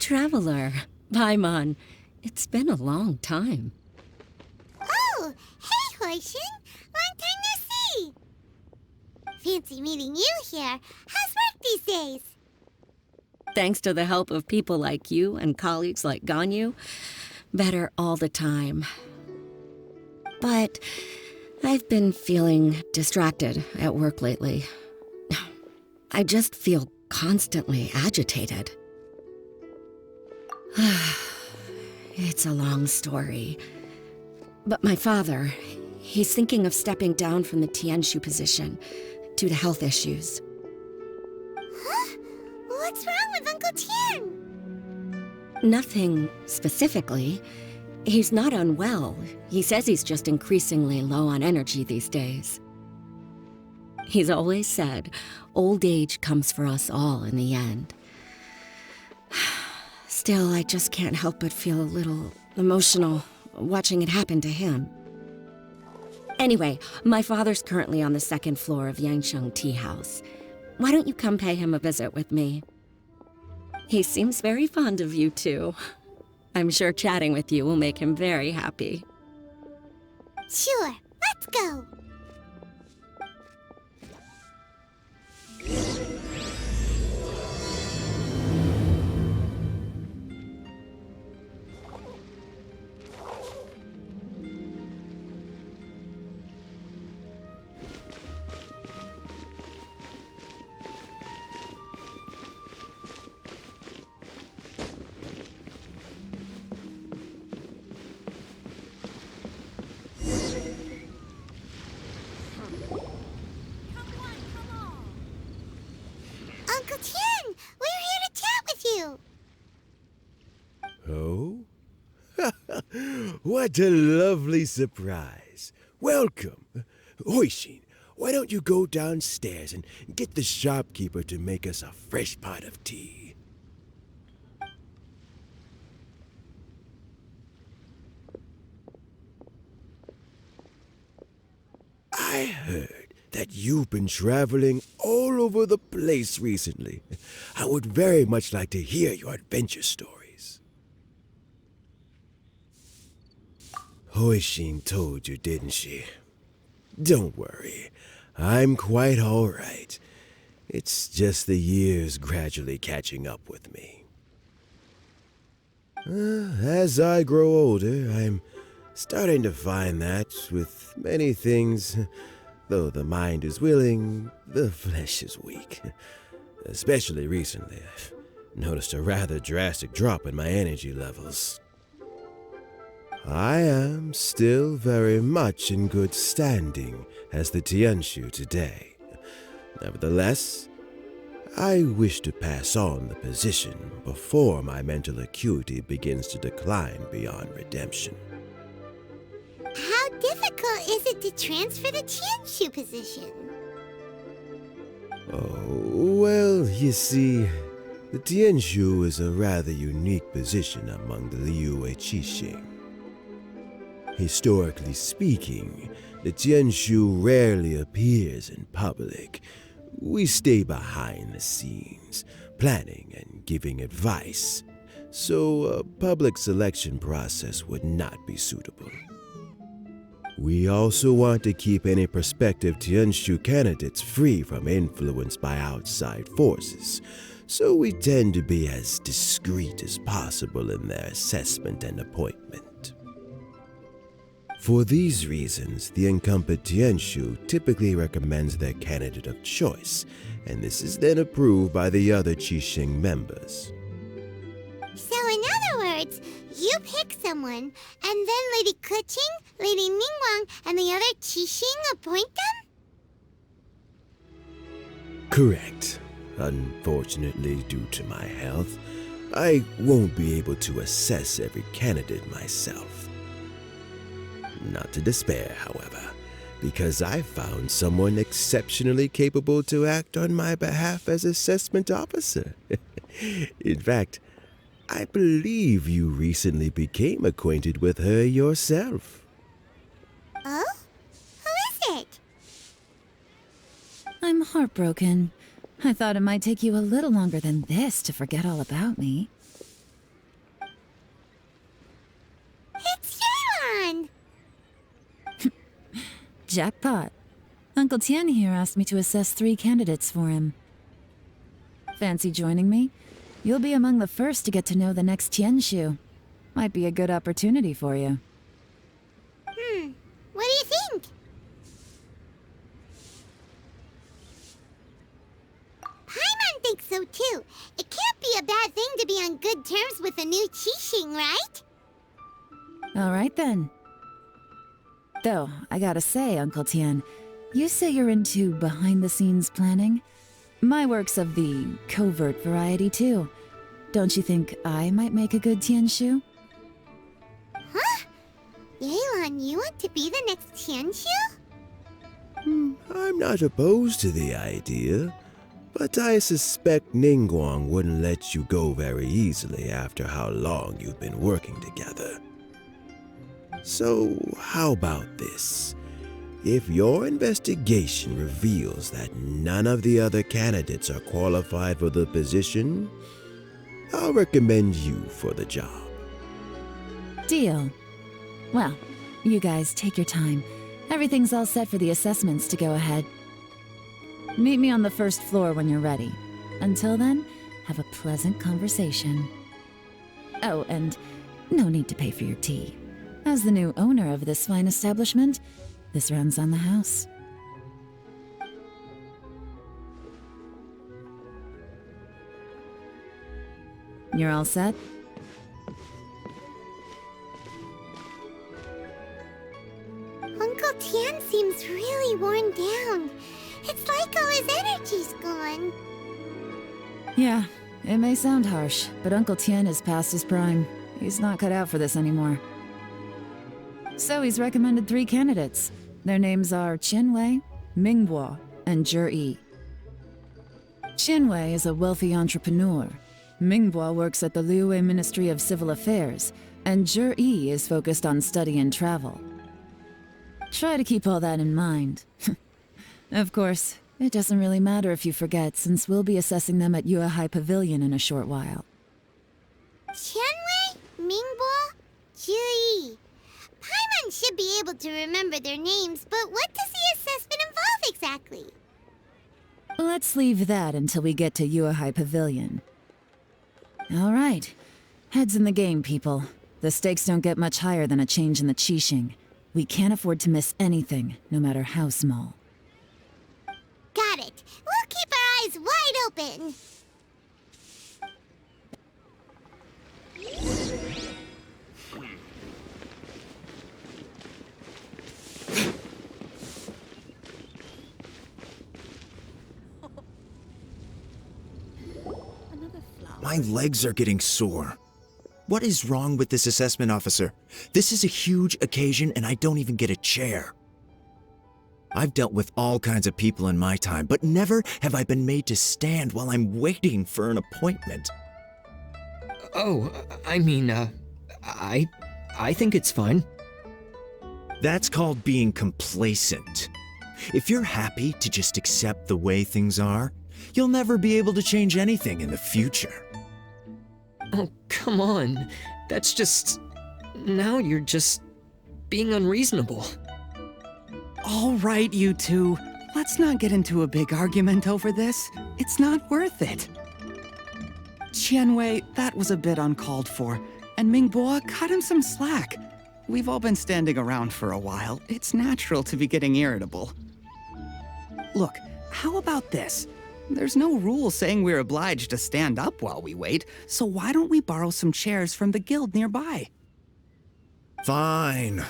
traveler. Paimon. It's been a long time. Oh, hey, Huixin! Long time no see! Fancy meeting you here. How's work these days? Thanks to the help of people like you and colleagues like Ganyu, better all the time. But I've been feeling distracted at work lately. I just feel constantly agitated. It's a long story. But my father, he's thinking of stepping down from the Tianshu position due to health issues. Huh? What's wrong with Uncle Tian? Nothing specifically. He's not unwell. He says he's just increasingly low on energy these days. He's always said, old age comes for us all in the end. Still, I just can't help but feel a little emotional watching it happen to him. Anyway, my father's currently on the second floor of Yangsheng Tea House. Why don't you come pay him a visit with me? He seems very fond of you, too. I'm sure chatting with you will make him very happy. Sure, let's go! Uncle Tian, we're here to chat with you. Oh? What a lovely surprise. Welcome. Huixin, why don't you go downstairs and get the shopkeeper to make us a fresh pot of tea? I heard that you've been traveling all over the place recently. I would very much like to hear your adventure stories. Huixin told you, didn't she? Don't worry, I'm quite all right. It's just the years gradually catching up with me. As I grow older, I'm starting to find that with many things, though the mind is willing, the flesh is weak. Especially recently, I've noticed a rather drastic drop in my energy levels. I am still very much in good standing as the Tianshu today. Nevertheless, I wish to pass on the position before my mental acuity begins to decline beyond redemption. How difficult is it to transfer the Tianshu position? Oh, well, you see, the Tianshu is a rather unique position among the Liyue Qixing. Historically speaking, the Tianshu rarely appears in public. We stay behind the scenes, planning and giving advice, so a public selection process would not be suitable. We also want to keep any prospective Tianshu candidates free from influence by outside forces, so we tend to be as discreet as possible in their assessment and appointment. For these reasons, the incumbent Tianshu typically recommends their candidate of choice, and this is then approved by the other Qixing members. So in other words, you pick someone, and then Lady Keqing, Lady Ningguang, and the other Qixing appoint them? Correct. Unfortunately, due to my health, I won't be able to assess every candidate myself. Not to despair, however, because I found someone exceptionally capable to act on my behalf as assessment officer. In fact, I believe you recently became acquainted with her yourself. Oh? Who is it? I'm heartbroken. I thought it might take you a little longer than this to forget all about me. Jackpot. Uncle Tian here asked me to assess 3 candidates for him. Fancy joining me? You'll be among the first to get to know the next Tianshu. Might be a good opportunity for you. What do you think? Paimon thinks so too. It can't be a bad thing to be on good terms with a new Qixing, right? Alright then. Though, I gotta say, Uncle Tian, you say you're into behind-the-scenes planning? My work's of the covert variety too. Don't you think I might make a good Tianshu? Huh? Yelan, you want to be the next Tianshu? I'm not opposed to the idea, but I suspect Ningguang wouldn't let you go very easily after how long you've been working together. So, how about this? If your investigation reveals that none of the other candidates are qualified for the position, I'll recommend you for the job. Deal. Well, you guys take your time. Everything's all set for the assessments to go ahead. Meet me on the first floor when you're ready. Until then, have a pleasant conversation. Oh, and no need to pay for your tea. As the new owner of this fine establishment, this runs on the house. You're all set? Uncle Tian seems really worn down. It's like all his energy's gone. Yeah, it may sound harsh, but Uncle Tian is past his prime. He's not cut out for this anymore. So he's recommended 3 candidates. Their names are Qinwei, Mingbo, and Zhi. Qinwei is a wealthy entrepreneur. Mingbo works at the Liyue Ministry of Civil Affairs, and Zhi is focused on study and travel. Try to keep all that in mind. Of course, it doesn't really matter if you forget, since we'll be assessing them at Yuehai Pavilion in a short while. Qianwei, Mingbo, Zhi. Paimon should be able to remember their names, but what does the assessment involve exactly? Let's leave that until we get to Yuehai Pavilion. All right. Heads in the game, people. The stakes don't get much higher than a change in the Qixing. We can't afford to miss anything, no matter how small. Got it. We'll keep our eyes wide open. My legs are getting sore. What is wrong with this assessment officer? This is a huge occasion and I don't even get a chair. I've dealt with all kinds of people in my time, but never have I been made to stand while I'm waiting for an appointment. Oh, I mean, I think it's fine. That's called being complacent. If you're happy to just accept the way things are, you'll never be able to change anything in the future. Oh, come on. That's just... Now you're just being unreasonable. All right, you two. Let's not get into a big argument over this. It's not worth it. Qianwei, that was a bit uncalled for. And Mingbo, cut him some slack. We've all been standing around for a while. It's natural to be getting irritable. Look, how about this? There's no rule saying we're obliged to stand up while we wait, so why don't we borrow some chairs from the guild nearby? Fine.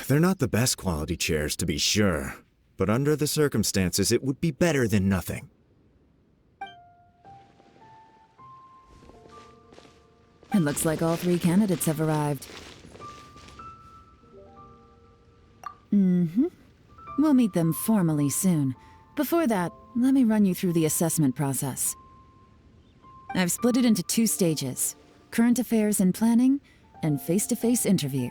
They're not the best quality chairs, to be sure. But under the circumstances, it would be better than nothing. It looks like all 3 candidates have arrived. We'll meet them formally soon. Before that, let me run you through the assessment process. I've split it into 2 stages: current affairs and planning, and face-to-face interview.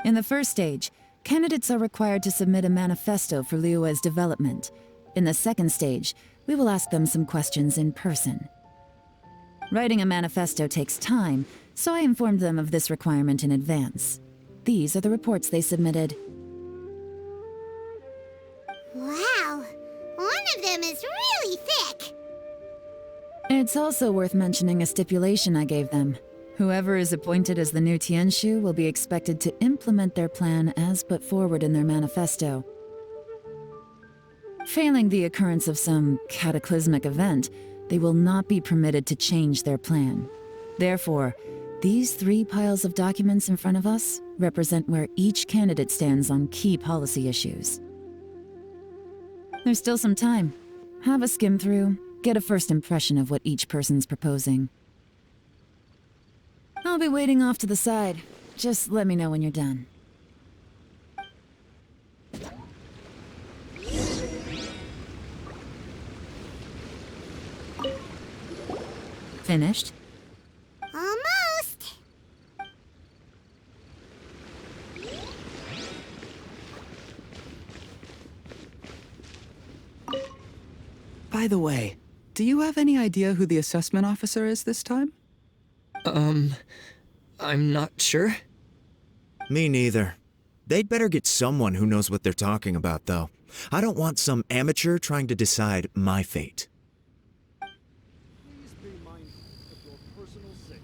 In the first stage, candidates are required to submit a manifesto for Liyue's development. In the second stage, we will ask them some questions in person. Writing a manifesto takes time, so I informed them of this requirement in advance. These are the reports they submitted. It's also worth mentioning a stipulation I gave them. Whoever is appointed as the new Tianshu will be expected to implement their plan as put forward in their manifesto. Failing the occurrence of some cataclysmic event, they will not be permitted to change their plan. Therefore, these 3 piles of documents in front of us represent where each candidate stands on key policy issues. There's still some time. Have a skim through, get a first impression of what each person's proposing. I'll be waiting off to the side. Just let me know when you're done. Finished? Almost. By the way, do you have any idea who the assessment officer is this time? I'm not sure. Me neither. They'd better get someone who knows what they're talking about, though. I don't want some amateur trying to decide my fate. Please be mindful of your personal safety.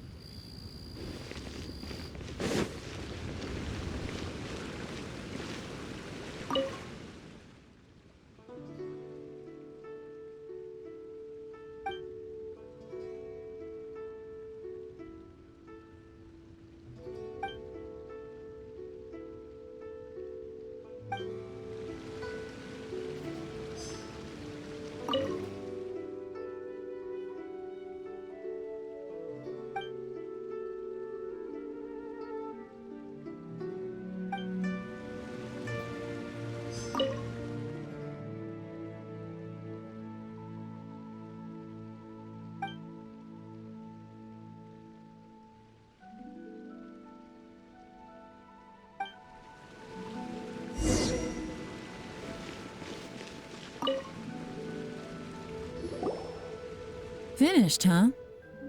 Finished, huh?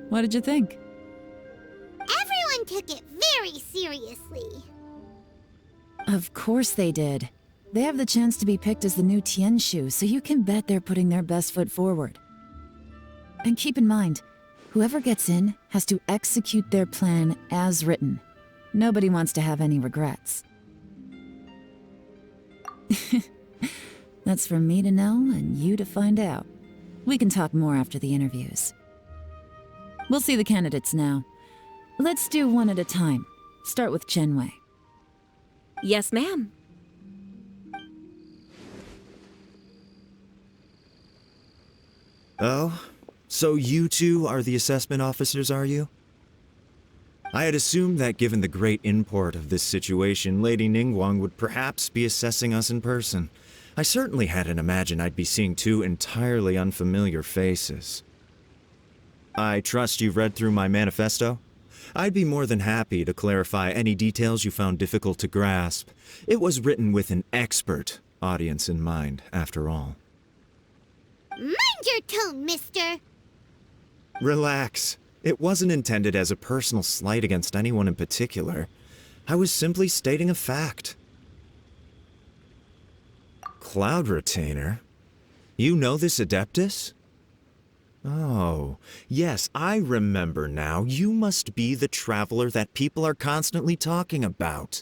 What did you think? Everyone took it very seriously. Of course they did. They have the chance to be picked as the new Tianshu, so you can bet they're putting their best foot forward. And keep in mind, whoever gets in has to execute their plan as written. Nobody wants to have any regrets. That's for me to know and you to find out. We can talk more after the interviews. We'll see the candidates now. Let's do one at a time. Start with Chenwei. Yes, ma'am. Oh? So you two are the assessment officers, are you? I had assumed that given the great import of this situation, Lady Ningguang would perhaps be assessing us in person. I certainly hadn't imagined I'd be seeing 2 entirely unfamiliar faces. I trust you've read through my manifesto? I'd be more than happy to clarify any details you found difficult to grasp. It was written with an expert audience in mind, after all. Mind your tone, mister. Relax. It wasn't intended as a personal slight against anyone in particular. I was simply stating a fact. Cloud Retainer? You know this Adeptus? Oh, yes, I remember now. You must be the traveler that people are constantly talking about.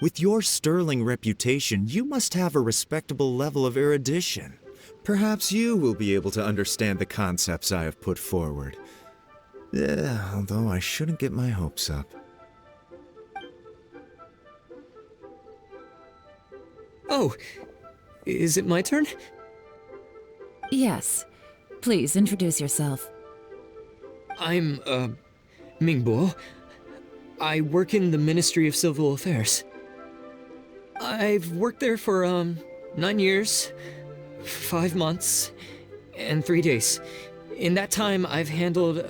With your sterling reputation, you must have a respectable level of erudition. Perhaps you will be able to understand the concepts I have put forward. Although I shouldn't get my hopes up. Oh, is it my turn? Yes. Please introduce yourself. I'm, Mingbo. I work in the Ministry of Civil Affairs. I've worked there for, 9 years, 5 months, and 3 days. In that time, I've handled,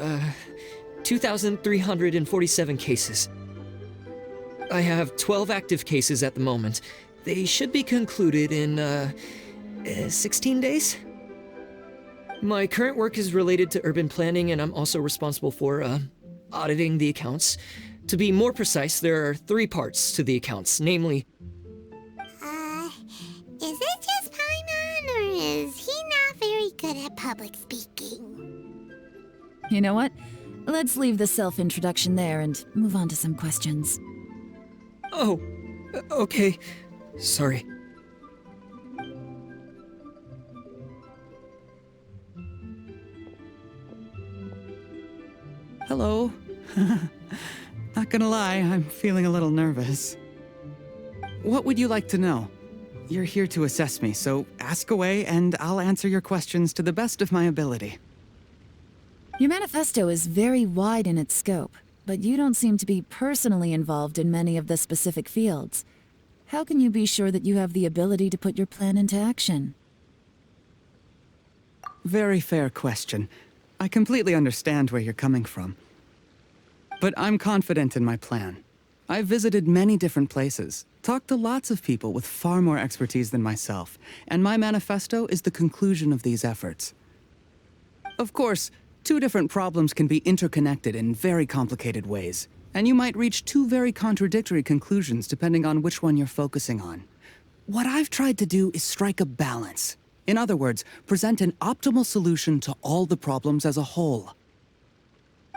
2,347 cases. I have 12 active cases at the moment. They should be concluded in, 16 days? My current work is related to urban planning, and I'm also responsible for, auditing the accounts. To be more precise, there are 3 parts to the accounts, namely... Is it just Paimon, or is he not very good at public speaking? You know what? Let's leave the self-introduction there and move on to some questions. Oh, okay. Sorry. Hello. Not gonna lie, I'm feeling a little nervous. What would you like to know? You're here to assess me, so ask away and I'll answer your questions to the best of my ability. Your manifesto is very wide in its scope, but you don't seem to be personally involved in many of the specific fields. How can you be sure that you have the ability to put your plan into action? Very fair question. I completely understand where you're coming from. But I'm confident in my plan. I've visited many different places, talked to lots of people with far more expertise than myself, and my manifesto is the conclusion of these efforts. Of course, two different problems can be interconnected in very complicated ways, and you might reach two very contradictory conclusions depending on which one you're focusing on. What I've tried to do is strike a balance. In other words, present an optimal solution to all the problems as a whole.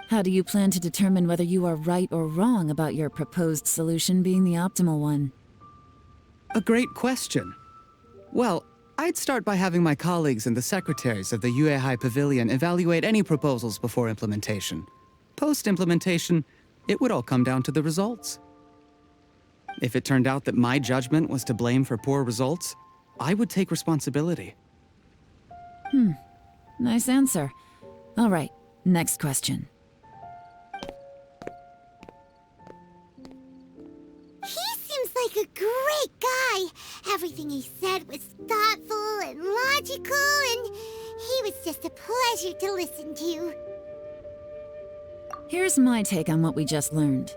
How do you plan to determine whether you are right or wrong about your proposed solution being the optimal one? A great question. Well, I'd start by having my colleagues and the secretaries of the Liyue Pavilion evaluate any proposals before implementation. Post-implementation, it would all come down to the results. If it turned out that my judgment was to blame for poor results, I would take responsibility. Nice answer. All right, next question. He seems like a great guy. Everything he said was thoughtful and logical, and he was just a pleasure to listen to. Here's my take on what we just learned.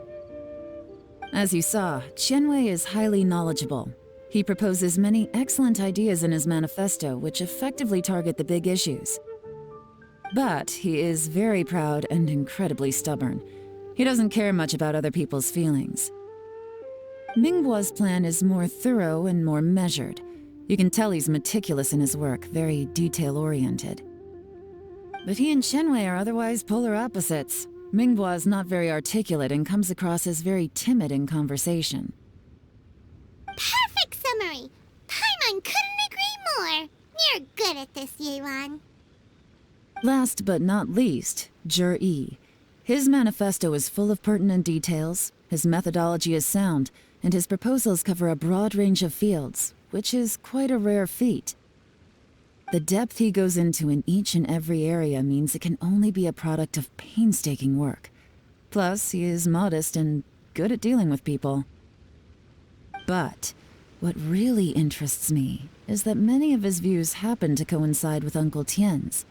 As you saw, Qianwei is highly knowledgeable. He proposes many excellent ideas in his manifesto which effectively target the big issues. But he is very proud and incredibly stubborn. He doesn't care much about other people's feelings. Mingboa's plan is more thorough and more measured. You can tell he's meticulous in his work, very detail-oriented. But he and Qianwei are otherwise polar opposites. Mingboa is not very articulate and comes across as very timid in conversation. Perfect summary. Paimon couldn't agree more. You're good at this, Yelan. Last but not least, Zhi. His manifesto is full of pertinent details, his methodology is sound, and his proposals cover a broad range of fields, which is quite a rare feat. The depth he goes into in each and every area means it can only be a product of painstaking work. Plus, he is modest and good at dealing with people. But what really interests me is that many of his views happen to coincide with Uncle Tian's.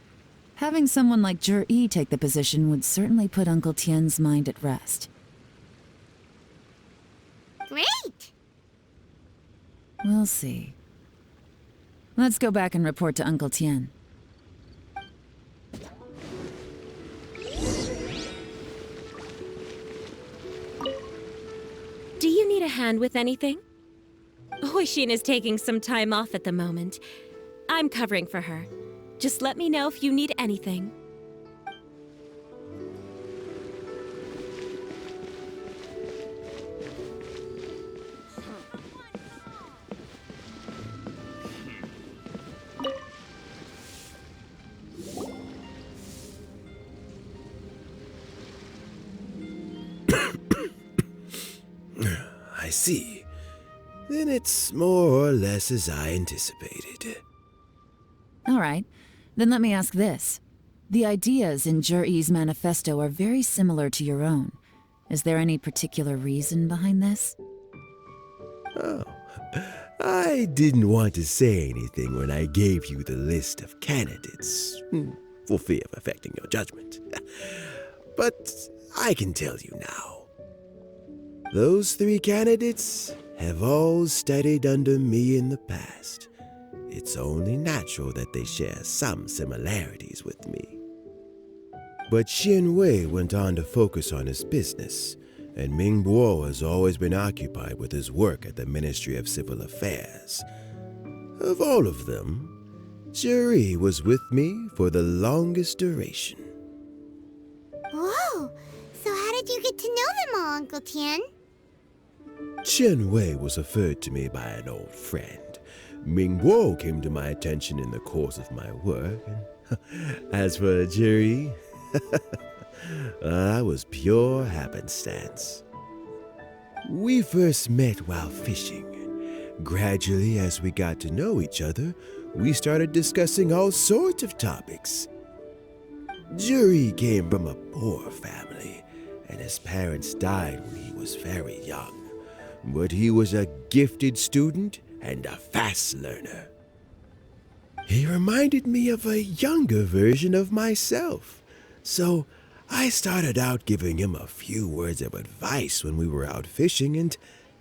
Having someone like Zhi take the position would certainly put Uncle Tian's mind at rest. Great! We'll see. Let's go back and report to Uncle Tian. Do you need a hand with anything? Huixin is taking some time off at the moment. I'm covering for her. Just let me know if you need anything. I see. Then it's more or less as I anticipated. All right, then let me ask this. The ideas in Zhi's manifesto are very similar to your own. Is there any particular reason behind this? Oh, I didn't want to say anything when I gave you the list of candidates, for fear of affecting your judgment. But I can tell you now. Those 3 candidates have all studied under me in the past. It's only natural that they share some similarities with me. But Qianwei went on to focus on his business, and Mingbo has always been occupied with his work at the Ministry of Civil Affairs. Of all of them, Zhi was with me for the longest duration. Tian? Chen Wei was referred to me by an old friend. Mingguo came to my attention in the course of my work. As for Juri, that was pure happenstance. We first met while fishing. Gradually, as we got to know each other, we started discussing all sorts of topics. Juri came from a poor family, and his parents died when he was very young. But he was a gifted student and a fast learner. He reminded me of a younger version of myself, so I started out giving him a few words of advice when we were out fishing and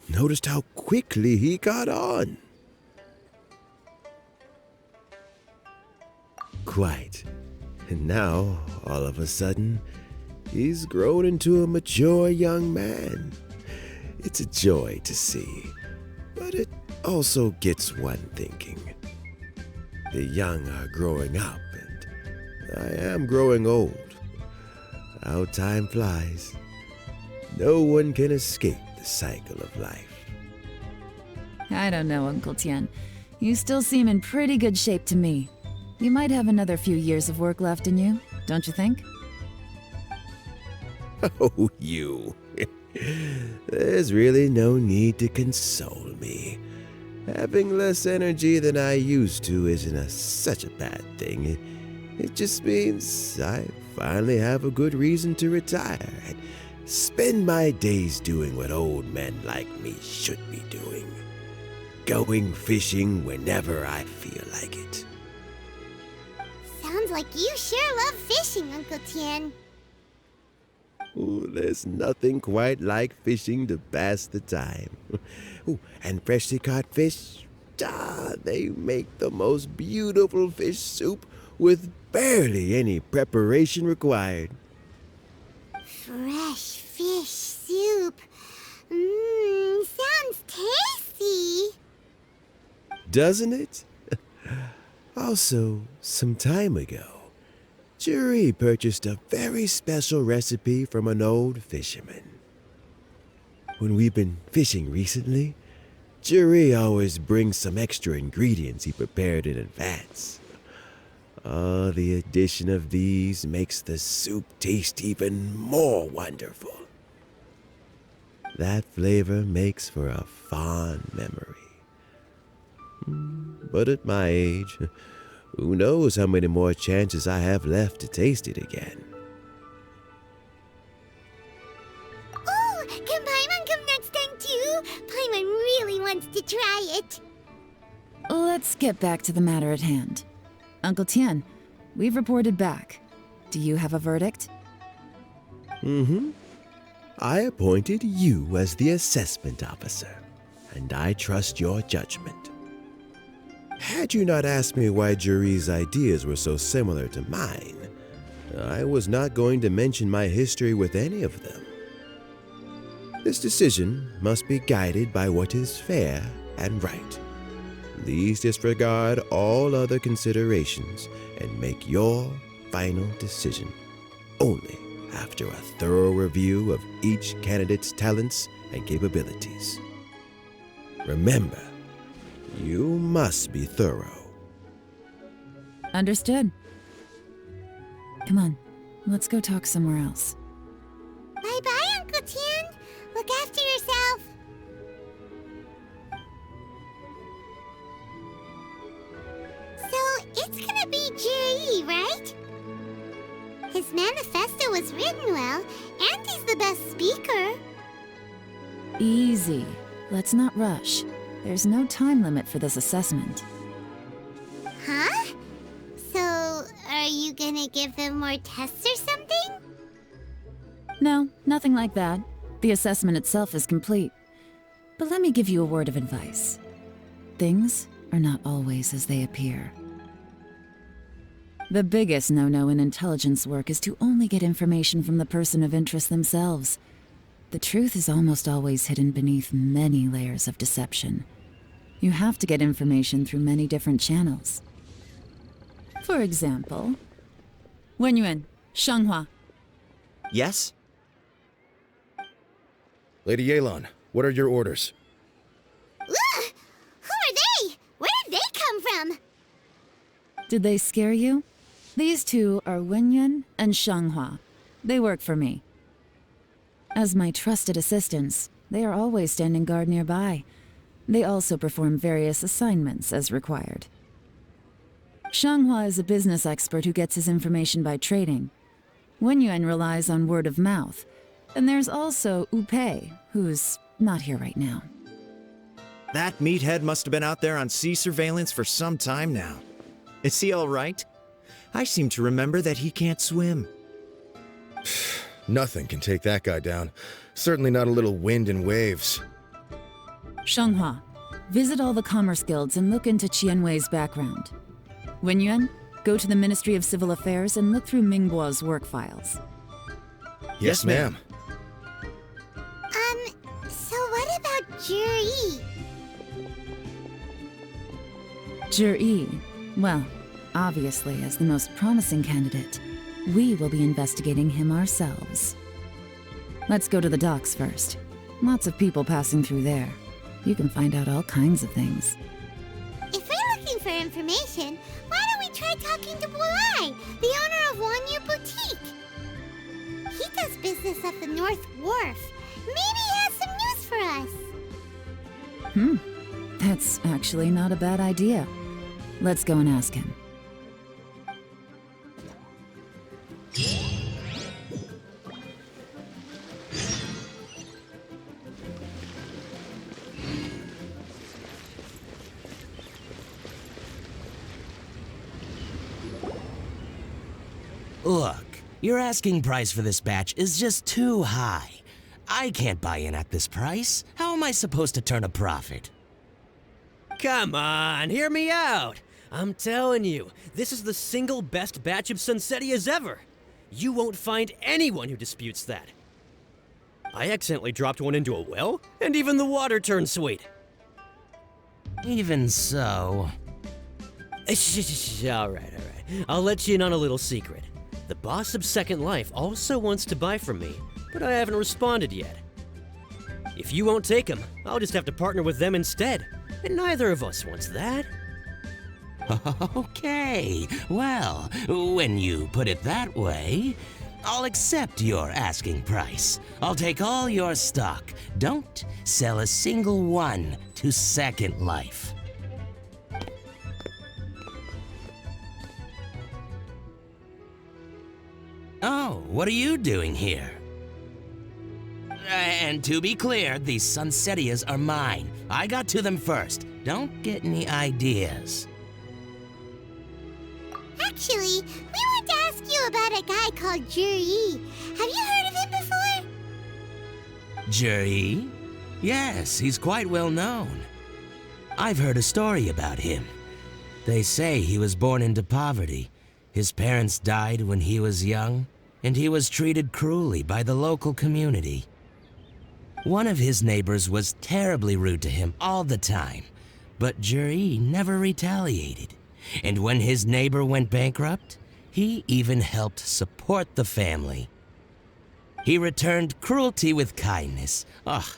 noticed how quickly he caught on. Quite. And now, all of a sudden, he's grown into a mature young man. It's a joy to see, but it also gets one thinking. The young are growing up, and I am growing old. How time flies. No one can escape the cycle of life. I don't know, Uncle Tian. You still seem in pretty good shape to me. You might have another few years of work left in you, don't you think? Oh, you. There's really no need to console me. Having less energy than I used to isn't such a bad thing. It just means I finally have a good reason to retire and spend my days doing what old men like me should be doing. Going fishing whenever I feel like it. Sounds like you sure love fishing, Uncle Tian. Ooh, there's nothing quite like fishing to pass the time. Ooh, and freshly caught fish, they make the most beautiful fish soup with barely any preparation required. Fresh fish soup. Sounds tasty. Doesn't it? Also, some time ago, Juri purchased a very special recipe from an old fisherman. When we've been fishing recently, Juri always brings some extra ingredients he prepared in advance. The addition of these makes the soup taste even more wonderful. That flavor makes for a fond memory. But at my age, who knows how many more chances I have left to taste it again. Oh, can Paimon come next time too? Paimon really wants to try it. Let's get back to the matter at hand. Uncle Tian, we've reported back. Do you have a verdict? I appointed you as the assessment officer, and I trust your judgment. Had you not asked me why Juri's ideas were so similar to mine, I was not going to mention my history with any of them. This decision must be guided by what is fair and right. Please disregard all other considerations and make your final decision only after a thorough review of each candidate's talents and capabilities. Remember, you must be thorough. Understood. Come on, let's go talk somewhere else. Bye-bye, Uncle Tian. Look after yourself. So, it's gonna be Juri, right? His manifesto was written well, and he's the best speaker. Easy. Let's not rush. There's no time limit for this assessment. Huh? So, are you gonna give them more tests or something? No, nothing like that. The assessment itself is complete. But let me give you a word of advice. Things are not always as they appear. The biggest no-no in intelligence work is to only get information from the person of interest themselves. The truth is almost always hidden beneath many layers of deception. You have to get information through many different channels. For example, Wenyuan, Shanghua. Yes? Lady Yelan, what are your orders? Ugh! Who are they? Where did they come from? Did they scare you? These two are Wenyuan and Shanghua. They work for me. As my trusted assistants, they are always standing guard nearby. They also perform various assignments as required. Shanghua is a business expert who gets his information by trading. Wenyuan relies on word of mouth. And there's also Upei, who's not here right now. That meathead must have been out there on sea surveillance for some time now. Is he all right? I seem to remember that he can't swim. Nothing can take that guy down. Certainly not a little wind and waves. Shanghua, visit all the commerce guilds and look into Qianwei's background. Wenyuan, go to the Ministry of Civil Affairs and look through Mingbo's work files. Yes, ma'am. So what about Juri? Juri, well, obviously as the most promising candidate, we will be investigating him ourselves. Let's go to the docks first. Lots of people passing through there. You can find out all kinds of things. If we're looking for information, why don't we try talking to Bolai, the owner of Wanyu Boutique? He does business at the North Wharf. Maybe he has some news for us. That's actually not a bad idea. Let's go and ask him. Look, your asking price for this batch is just too high. I can't buy in at this price. How am I supposed to turn a profit? Come on, hear me out. I'm telling you, this is the single best batch of Sunsetias ever. You won't find anyone who disputes that. I accidentally dropped one into a well, and even the water turned sweet. Even so... All right. I'll let you in on a little secret. The boss of Second Life also wants to buy from me, but I haven't responded yet. If you won't take him, I'll just have to partner with them instead, and neither of us wants that. Okay, well, when you put it that way, I'll accept your asking price. I'll take all your stock. Don't sell a single one to Second Life. Oh, what are you doing here? And to be clear, these Sunsetias are mine. I got to them first. Don't get any ideas. Actually, we want to ask you about a guy called Juri. Have you heard of him before? Juri? Yes, he's quite well known. I've heard a story about him. They say he was born into poverty. His parents died when he was young, and he was treated cruelly by the local community. One of his neighbors was terribly rude to him all the time, but Juri never retaliated. And when his neighbor went bankrupt, he even helped support the family. He returned cruelty with kindness,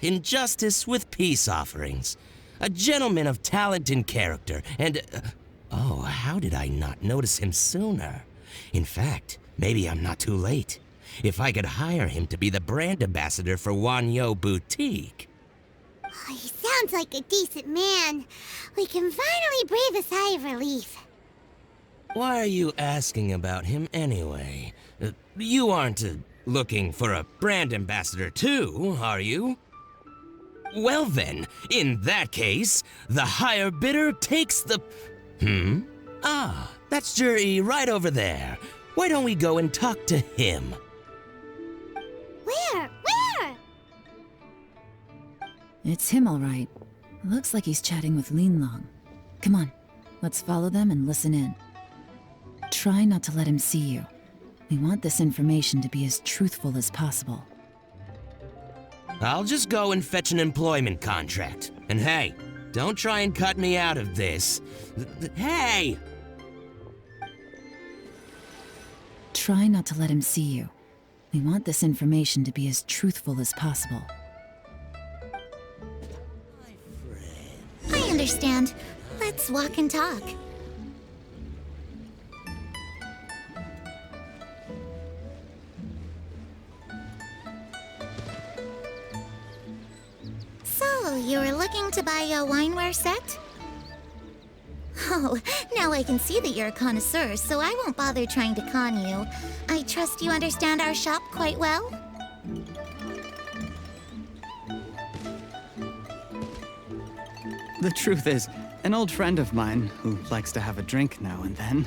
injustice with peace offerings. A gentleman of talent and character, and... how did I not notice him sooner? In fact, maybe I'm not too late. If I could hire him to be the brand ambassador for Wanyu Boutique. Oh, he sounds like a decent man. We can finally breathe a sigh of relief. Why are you asking about him anyway? You aren't looking for a brand ambassador too, are you? Well then, in that case, the higher bidder takes the... that's Juri right over there. Why don't we go and talk to him? Where? It's him, all right. Looks like he's chatting with Linlong. Come on, let's follow them and listen in. Try not to let him see you. We want this information to be as truthful as possible. I'll just go and fetch an employment contract. And hey, don't try and cut me out of this. Hey! Try not to let him see you. We want this information to be as truthful as possible. understand. Let's walk and talk. So, you were looking to buy a wineware set? Oh, now I can see that you're a connoisseur, so I won't bother trying to con you. I trust you understand our shop quite well? The truth is, an old friend of mine who likes to have a drink now and then.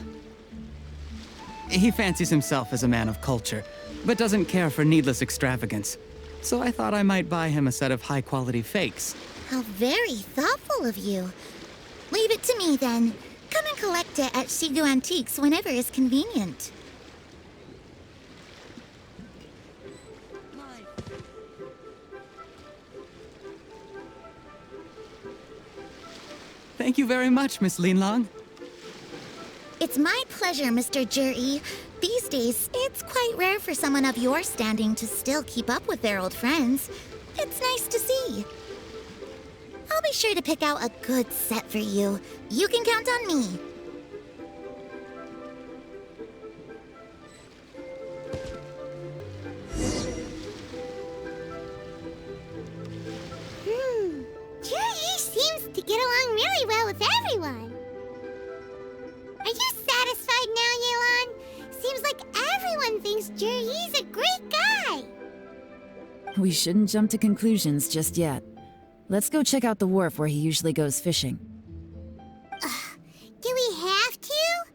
He fancies himself as a man of culture, but doesn't care for needless extravagance. So I thought I might buy him a set of high-quality fakes. How very thoughtful of you. Leave it to me, then. Come and collect it at Shigu Antiques whenever is convenient. Thank you very much, Miss Linlong. It's my pleasure, Mr. Juri. These days, it's quite rare for someone of your standing to still keep up with their old friends. It's nice to see. I'll be sure to pick out a good set for you. You can count on me. Juri seems to get along really well with everyone. Are you satisfied now, Yelan? Seems like everyone thinks Juri's a great guy. We shouldn't jump to conclusions just yet. Let's go check out the wharf where he usually goes fishing. Do we have to?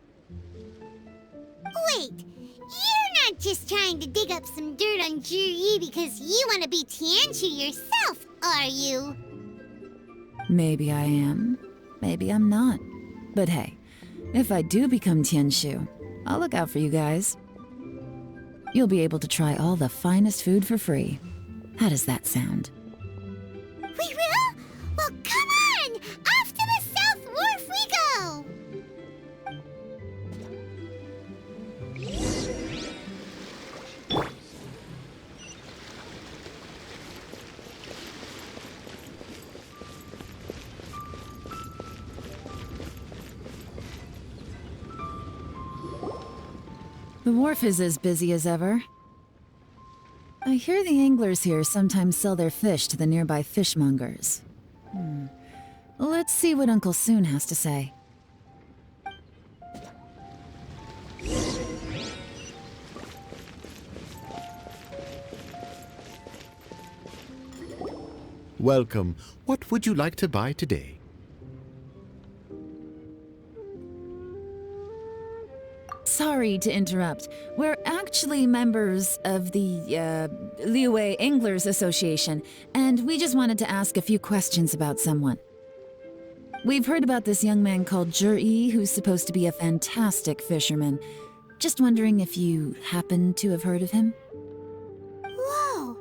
Wait, you're not just trying to dig up some dirt on Juri because you want to be Tianshu yourself, are you? Maybe I am, maybe I'm not. But hey, if I do become Tianshu, I'll look out for you guys. You'll be able to try all the finest food for free. How does that sound? We will? Well, come on! Off to the South Wharf we go! The wharf is as busy as ever. I hear the anglers here sometimes sell their fish to the nearby fishmongers. Let's see what Uncle Soon has to say. Welcome. What would you like to buy today? Sorry to interrupt. We're actually members of the, Liyue Anglers Association, and we just wanted to ask a few questions about someone. We've heard about this young man called Juri, who's supposed to be a fantastic fisherman. Just wondering if you happen to have heard of him? Whoa!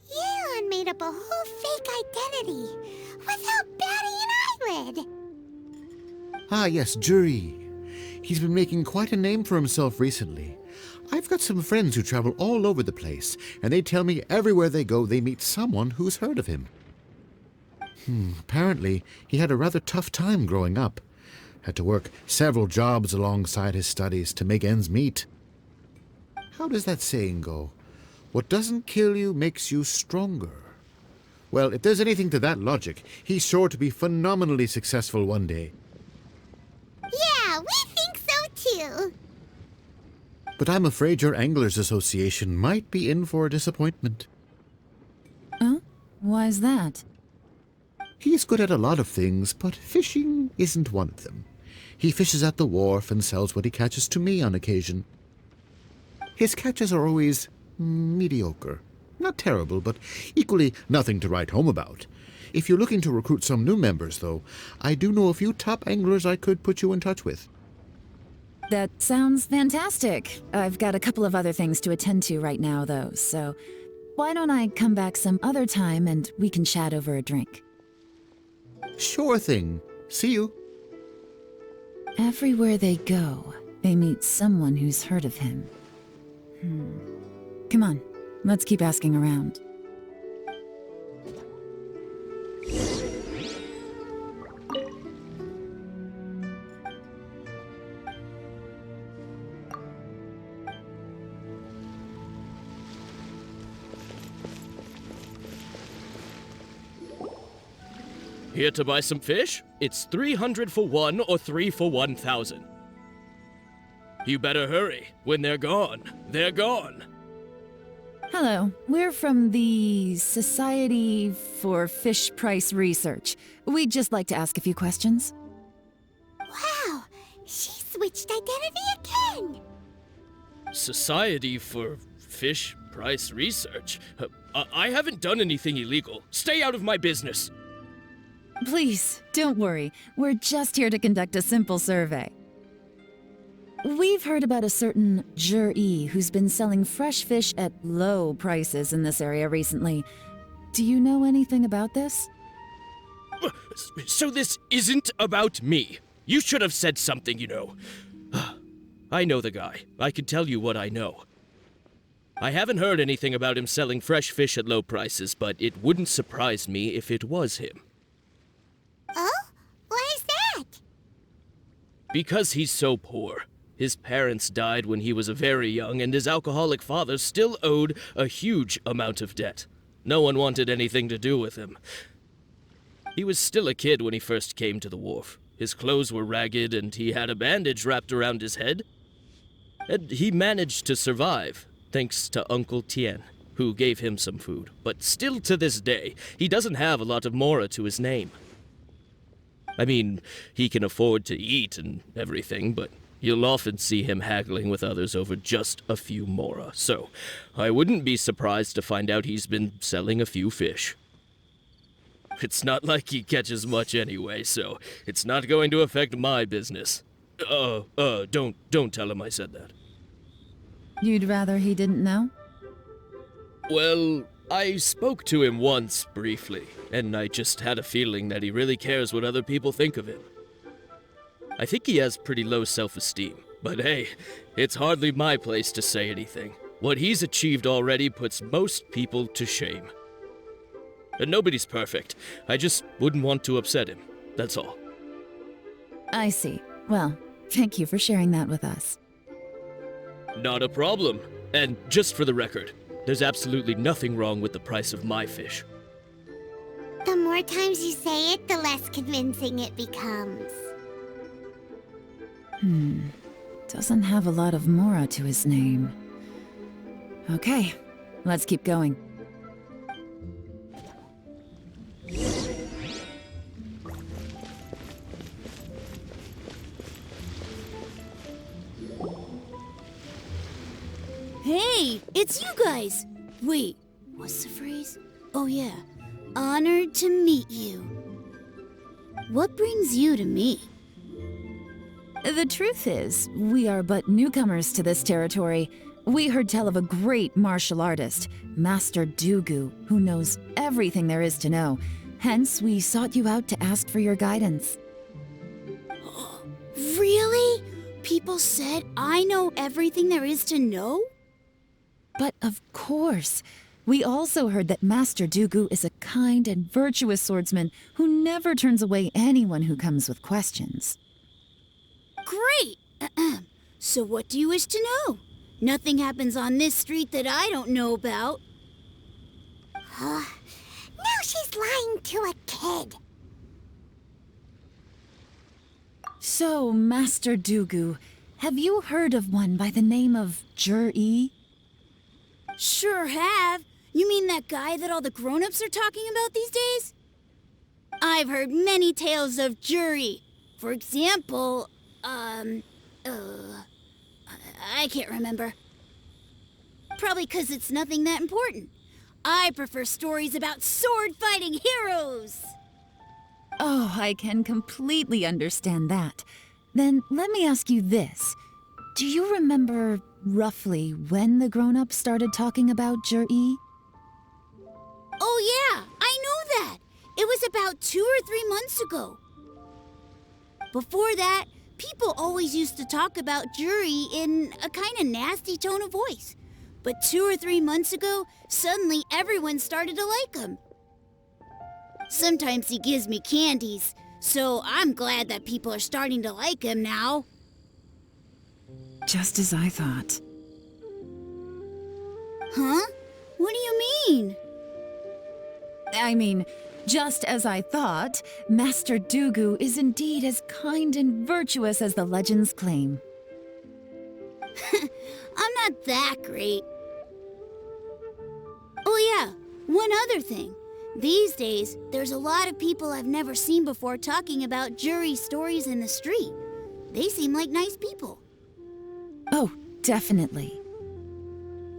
Yelan made up a whole fake identity without batting an eyelid! Ah, yes, Juri. He's been making quite a name for himself recently. I've got some friends who travel all over the place, and they tell me everywhere they go they meet someone who's heard of him. Apparently, he had a rather tough time growing up. Had to work several jobs alongside his studies to make ends meet. How does that saying go? What doesn't kill you makes you stronger. Well, if there's anything to that logic, he's sure to be phenomenally successful one day. Yeah, we think so too. But I'm afraid your Anglers Association might be in for a disappointment. Oh? Why's that? He's good at a lot of things, but fishing isn't one of them. He fishes at the wharf and sells what he catches to me on occasion. His catches are always mediocre. Not terrible, but equally nothing to write home about. If you're looking to recruit some new members, though, I do know a few top anglers I could put you in touch with. That sounds fantastic. I've got a couple of other things to attend to right now, though, so why don't I come back some other time and we can chat over a drink? Sure thing. See you. Everywhere they go, they meet someone who's heard of him. Come on, let's keep asking around. Here to buy some fish? It's 300 for one or 3 for 1,000. You better hurry. When they're gone, they're gone. Hello, we're from the Society for Fish Price Research. We'd just like to ask a few questions. Wow, she switched identity again! Society for Fish Price Research? I haven't done anything illegal. Stay out of my business. Please, don't worry. We're just here to conduct a simple survey. We've heard about a certain Jur-E who's been selling fresh fish at low prices in this area recently. Do you know anything about this? So this isn't about me. You should have said something, you know. I know the guy. I can tell you what I know. I haven't heard anything about him selling fresh fish at low prices, but it wouldn't surprise me if it was him. Oh? Why is that? Because he's so poor. His parents died when he was very young, and his alcoholic father still owed a huge amount of debt. No one wanted anything to do with him. He was still a kid when he first came to the wharf. His clothes were ragged, and he had a bandage wrapped around his head. And he managed to survive, thanks to Uncle Tian, who gave him some food. But still to this day, he doesn't have a lot of mora to his name. I mean, he can afford to eat and everything, but you'll often see him haggling with others over just a few mora, so I wouldn't be surprised to find out he's been selling a few fish. It's not like he catches much anyway, so it's not going to affect my business. Don't tell him I said that. You'd rather he didn't know? Well, I spoke to him once, briefly, and I just had a feeling that he really cares what other people think of him. I think he has pretty low self-esteem, but hey, it's hardly my place to say anything. What he's achieved already puts most people to shame. And nobody's perfect. I just wouldn't want to upset him, that's all. I see. Well, thank you for sharing that with us. Not a problem. And just for the record, there's absolutely nothing wrong with the price of my fish. The more times you say it, the less convincing it becomes. Doesn't have a lot of mora to his name. Okay, let's keep going. Hey, it's you guys! Wait, what's the phrase? Oh yeah, honored to meet you. What brings you to me? The truth is, we are but newcomers to this territory. We heard tell of a great martial artist, Master Dugu, who knows everything there is to know. Hence, we sought you out to ask for your guidance. Really? People said I know everything there is to know? But of course. We also heard that Master Dugu is a kind and virtuous swordsman who never turns away anyone who comes with questions. Great! So what do you wish to know? Nothing happens on this street that I don't know about. Now she's lying to a kid. So, Master Dugu, have you heard of one by the name of Jur-E? Sure have. You mean that guy that all the grown-ups are talking about these days? I've heard many tales of Jur-E. For example, I can't remember. Probably 'cause it's nothing that important. I prefer stories about sword-fighting heroes! Oh, I can completely understand that. Then let me ask you this. Do you remember roughly when the grown-ups started talking about Jur-E? Oh yeah, I know that! It was about 2 or 3 months ago. Before that, people always used to talk about Jur-E in a kind of nasty tone of voice. But 2 or 3 months ago, suddenly everyone started to like him. Sometimes he gives me candies, so I'm glad that people are starting to like him now. Just as I thought. Huh? What do you mean? I mean, Just as I thought, Master Dugu is indeed as kind and virtuous as the legends claim. I'm not that great. Oh yeah, one other thing. These days, there's a lot of people I've never seen before talking about jury stories in the street. They seem like nice people. Oh, definitely.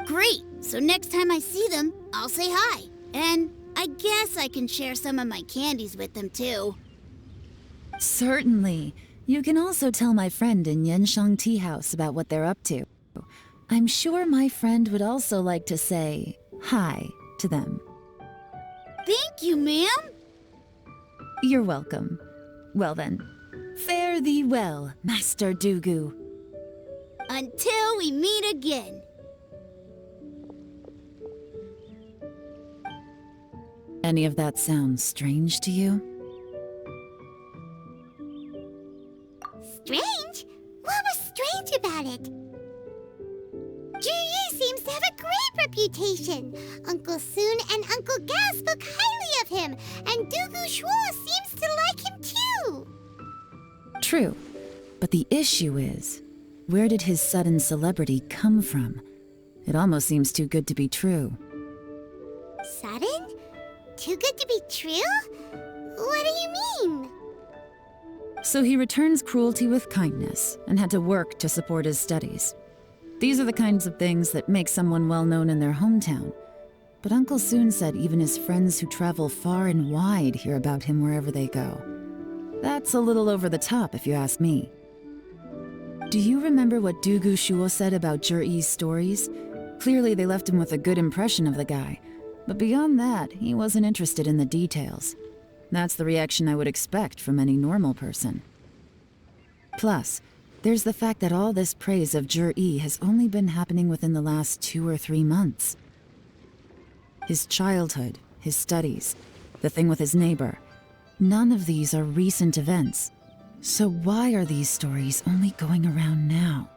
Great! So next time I see them, I'll say hi. And I guess I can share some of my candies with them too. Certainly. You can also tell my friend in Yenshang Tea House about what they're up to. I'm sure my friend would also like to say hi to them. Thank you, ma'am. You're welcome. Well then, fare thee well, Master Dugu. Until we meet again. Any of that sound strange to you? Strange? What was strange about it? Zhiyi seems to have a great reputation. Uncle Soon and Uncle Gao spoke highly of him, and Dugu Shuo seems to like him too. True, but the issue is, where did his sudden celebrity come from? It almost seems too good to be true. Sudden? Too good to be true? What do you mean? So he returns cruelty with kindness and had to work to support his studies. These are the kinds of things that make someone well known in their hometown. But Uncle Soon said even his friends who travel far and wide hear about him wherever they go. That's a little over the top, if you ask me. Do you remember what Dugu Shuo said about Zhiyi's stories? Clearly they left him with a good impression of the guy. But beyond that, he wasn't interested in the details. That's the reaction I would expect from any normal person. Plus, there's the fact that all this praise of Zhiyi has only been happening within the last 2 or 3 months. His childhood, his studies, the thing with his neighbor, none of these are recent events. So why are these stories only going around now?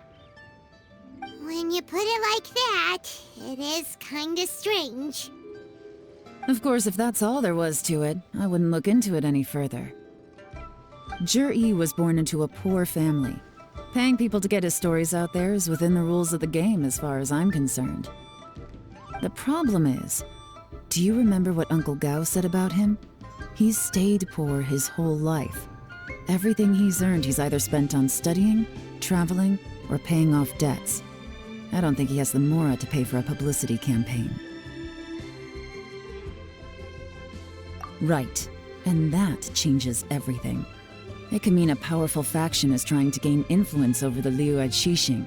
When you put it like that, it is kinda strange. Of course, if that's all there was to it, I wouldn't look into it any further. Zhiyi was born into a poor family. Paying people to get his stories out there is within the rules of the game as far as I'm concerned. The problem is, do you remember what Uncle Gao said about him? He's stayed poor his whole life. Everything he's earned he's either spent on studying, traveling, or paying off debts. I don't think he has the mora to pay for a publicity campaign. Right, and that changes everything. It can mean a powerful faction is trying to gain influence over the Liyue at Huixin.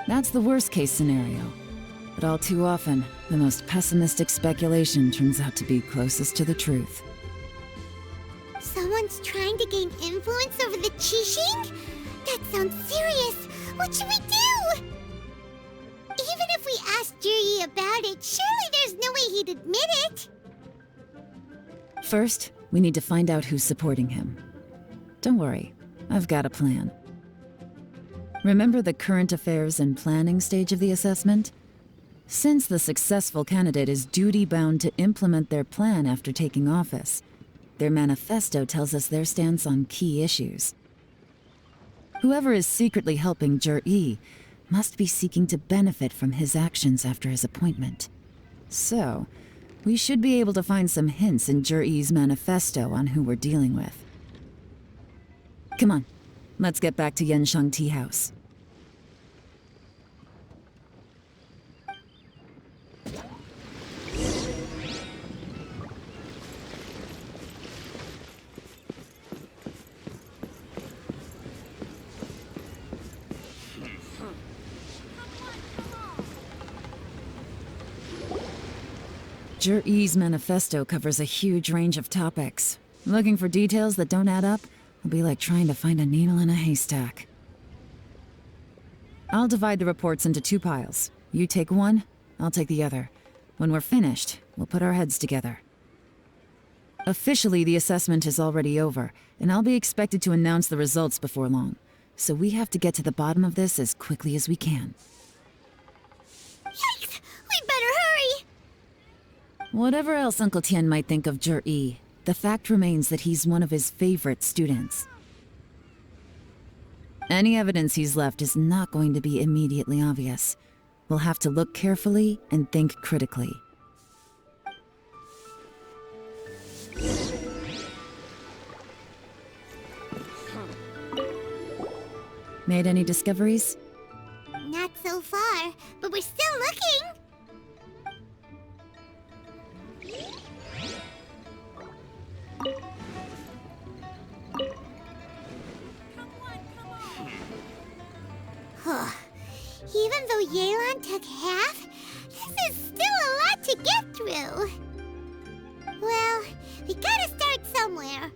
That's the worst-case scenario. But all too often, the most pessimistic speculation turns out to be closest to the truth. Someone's trying to gain influence over the Qixing? That sounds serious. What should we do? Even if we asked Zhiyi about it, surely there's no way he'd admit it. First, we need to find out who's supporting him. Don't worry, I've got a plan. Remember the current affairs and planning stage of the assessment? Since the successful candidate is duty-bound to implement their plan after taking office, their manifesto tells us their stance on key issues. Whoever is secretly helping Zhiyi must be seeking to benefit from his actions after his appointment. So, we should be able to find some hints in Zhiyi's manifesto on who we're dealing with. Come on, let's get back to Yenshang Tea House. Zhiyi's manifesto covers a huge range of topics. Looking for details that don't add up will be like trying to find a needle in a haystack. I'll divide the reports into 2 piles. You take one, I'll take the other. When we're finished, we'll put our heads together. Officially, the assessment is already over, and I'll be expected to announce the results before long. So we have to get to the bottom of this as quickly as we can. Yikes! We better hurry! Whatever else Uncle Tian might think of Zhi, the fact remains that he's one of his favorite students. Any evidence he's left is not going to be immediately obvious. We'll have to look carefully and think critically. Made any discoveries? Not so far, but we're still looking. Even though Yelan took half, this is still a lot to get through. Well, we gotta start somewhere.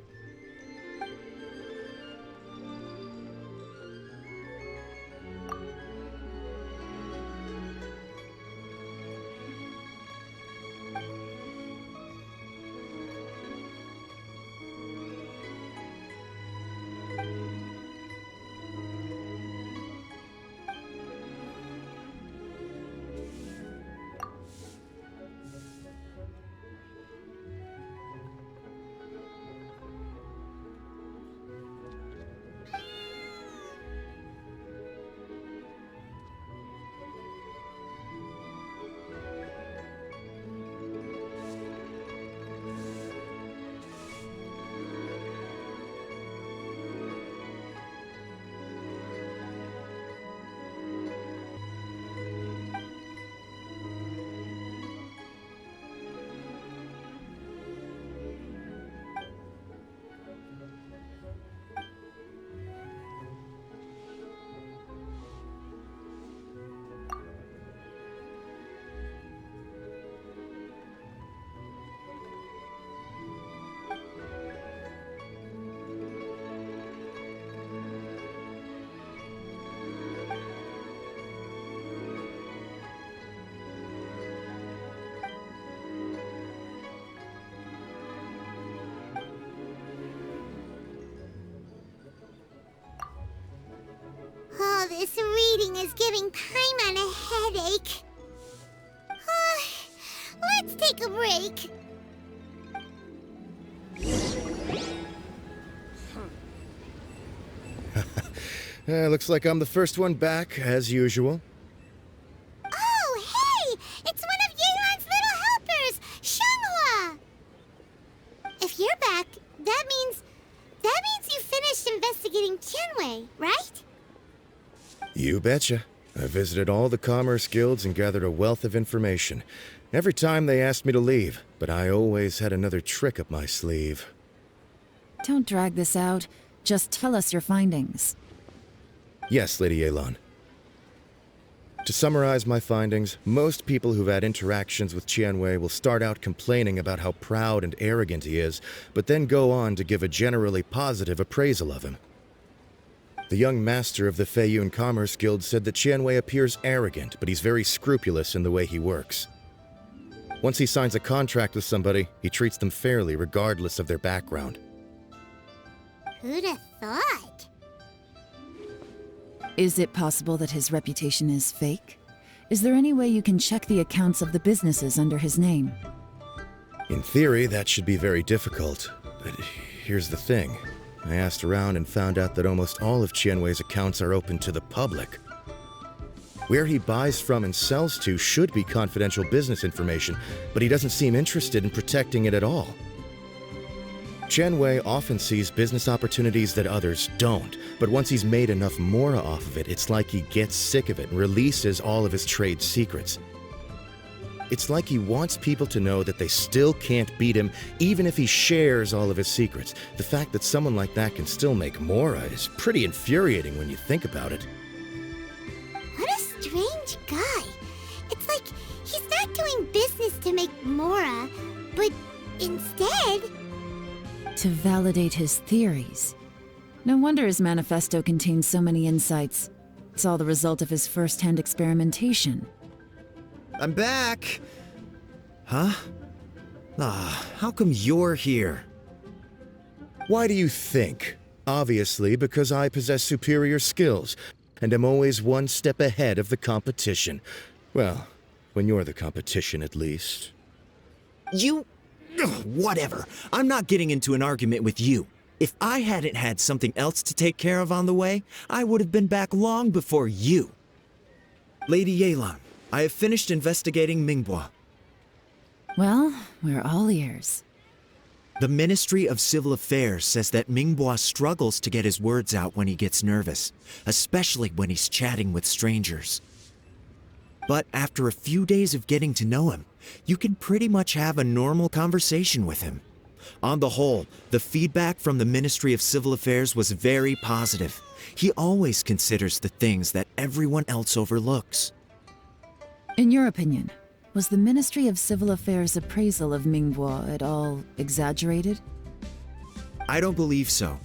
Oh, this reading is giving Paimon a headache. Let's take a break. Looks like I'm the first one back, as usual. Oh, hey! It's one of Yelan's little helpers, Shenghua! If you're back, that means you finished investigating Tianwei, right? You betcha. I visited all the commerce guilds and gathered a wealth of information. Every time they asked me to leave, but I always had another trick up my sleeve. Don't drag this out. Just tell us your findings. Yes, Lady Yelan. To summarize my findings, most people who've had interactions with Tianwei will start out complaining about how proud and arrogant he is, but then go on to give a generally positive appraisal of him. The young master of the Feiyun Commerce Guild said that Tianwei appears arrogant, but he's very scrupulous in the way he works. Once he signs a contract with somebody, he treats them fairly regardless of their background. Who'd have thought? Is it possible that his reputation is fake? Is there any way you can check the accounts of the businesses under his name? In theory, that should be very difficult, but here's the thing. I asked around and found out that almost all of Tianwei's accounts are open to the public. Where he buys from and sells to should be confidential business information, but he doesn't seem interested in protecting it at all. Tianwei often sees business opportunities that others don't, but once he's made enough mora off of it, it's like he gets sick of it and releases all of his trade secrets. It's like he wants people to know that they still can't beat him, even if he shares all of his secrets. The fact that someone like that can still make mora is pretty infuriating when you think about it. What a strange guy. It's like he's not doing business to make mora, but instead... to validate his theories. No wonder his manifesto contains so many insights. It's all the result of his first-hand experimentation. I'm back! Huh? How come you're here? Why do you think? Obviously, because I possess superior skills, and am always one step ahead of the competition. Well, when you're the competition, at least. You... Ugh, whatever. I'm not getting into an argument with you. If I hadn't had something else to take care of on the way, I would have been back long before you. Lady Yelan, I have finished investigating Mingbois. Well, we're all ears. The Ministry of Civil Affairs says that Mingbois struggles to get his words out when he gets nervous, especially when he's chatting with strangers. But after a few days of getting to know him, you can pretty much have a normal conversation with him. On the whole, the feedback from the Ministry of Civil Affairs was very positive. He always considers the things that everyone else overlooks. In your opinion, was the Ministry of Civil Affairs' appraisal of Mingbois at all exaggerated? I don't believe so.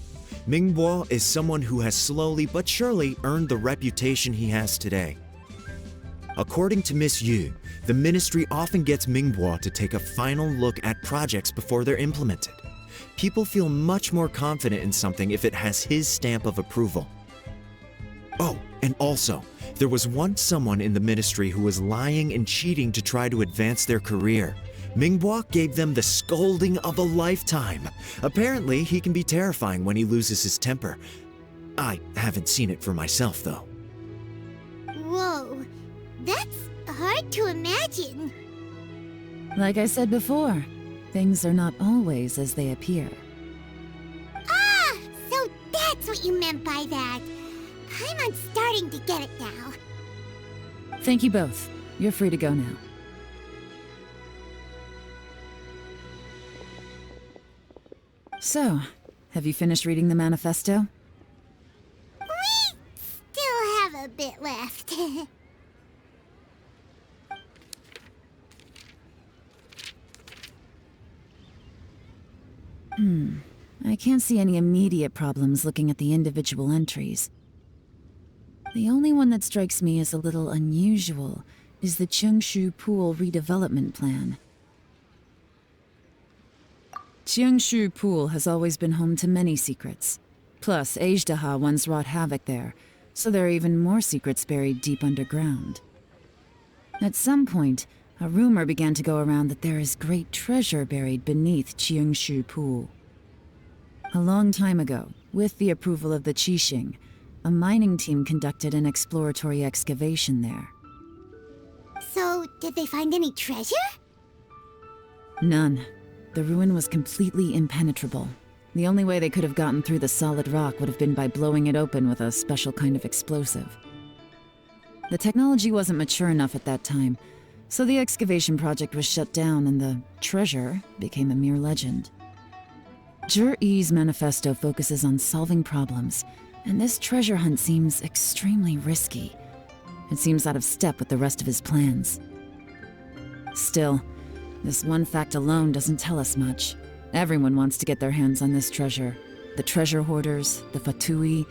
Mingbois is someone who has slowly but surely earned the reputation he has today. According to Miss Yu, the Ministry often gets Mingbois to take a final look at projects before they're implemented. People feel much more confident in something if it has his stamp of approval. Oh, and also, there was once someone in the Ministry who was lying and cheating to try to advance their career. Mingbois gave them the scolding of a lifetime. Apparently, he can be terrifying when he loses his temper. I haven't seen it for myself, though. Whoa, that's hard to imagine. Like I said before, things are not always as they appear. Ah, so that's what you meant by that. I'm starting to get it now. Thank you both. You're free to go now. So, have you finished reading the manifesto? We still have a bit left. I can't see any immediate problems looking at the individual entries. The only one that strikes me as a little unusual is the Tianshu Pool redevelopment plan. Tianshu Pool has always been home to many secrets. Plus, Ajdaha once wrought havoc there, so there are even more secrets buried deep underground. At some point, a rumor began to go around that there is great treasure buried beneath Tianshu Pool. A long time ago, with the approval of the Qixing, a mining team conducted an exploratory excavation there. So, did they find any treasure? None. The ruin was completely impenetrable. The only way they could have gotten through the solid rock would have been by blowing it open with a special kind of explosive. The technology wasn't mature enough at that time, so the excavation project was shut down and the treasure became a mere legend. Zhi-Yi's manifesto focuses on solving problems, and this treasure hunt seems extremely risky. It seems out of step with the rest of his plans. Still, this one fact alone doesn't tell us much. Everyone wants to get their hands on this treasure. The treasure hoarders, the Fatui,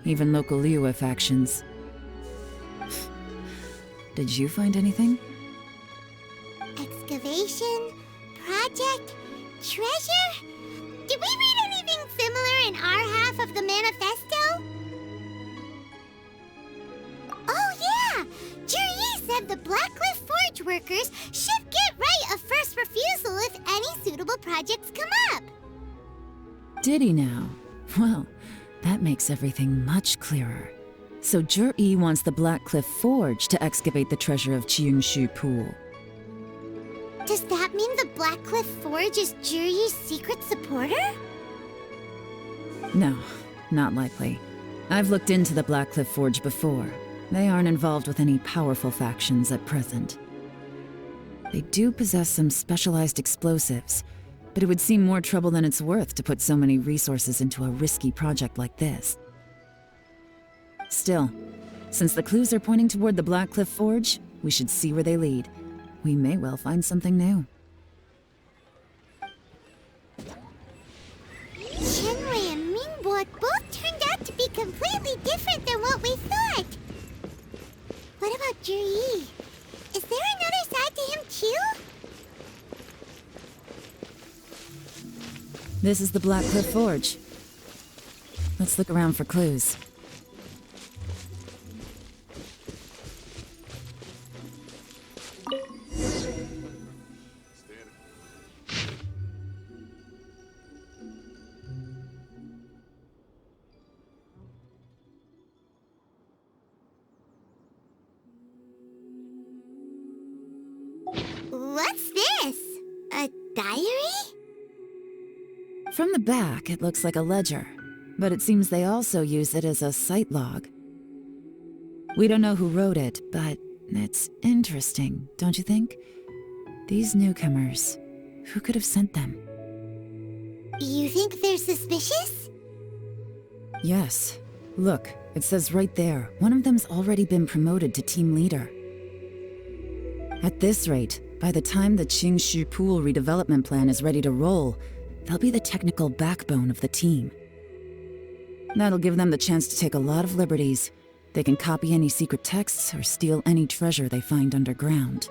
even local Liyue factions. Did you find anything? Excavation? Project? Treasure? Did we read anything similar in our half of the manifesto? Oh yeah! Zhi-Yi said the Blackcliff Forge workers should get right of first refusal if any suitable projects come up. Did he now? Well, that makes everything much clearer. So Zhi-Yi wants the Blackcliff Forge to excavate the treasure of Tianshu Pool. Does that mean the Blackcliff Forge is Zhi-Yi's secret supporter? No, not likely. I've looked into the Blackcliff Forge before. They aren't involved with any powerful factions at present. They do possess some specialized explosives, but it would seem more trouble than it's worth to put so many resources into a risky project like this. Still, since the clues are pointing toward the Blackcliff Forge, we should see where they lead. We may well find something new. Shenwei and Mingbo both turned out to be completely different than what we thought. What about Zhi-Yi? Is there another side to him too? This is the Blackcliff Forge. Let's look around for clues. Diary? From the back, it looks like a ledger, but it seems they also use it as a site log. We don't know who wrote it, but it's interesting, don't you think? These newcomers, who could have sent them? You think they're suspicious? Yes. Look, it says right there, one of them's already been promoted to team leader. At this rate, by the time the Qingshu Pool redevelopment plan is ready to roll, they'll be the technical backbone of the team. That'll give them the chance to take a lot of liberties. They can copy any secret texts or steal any treasure they find underground.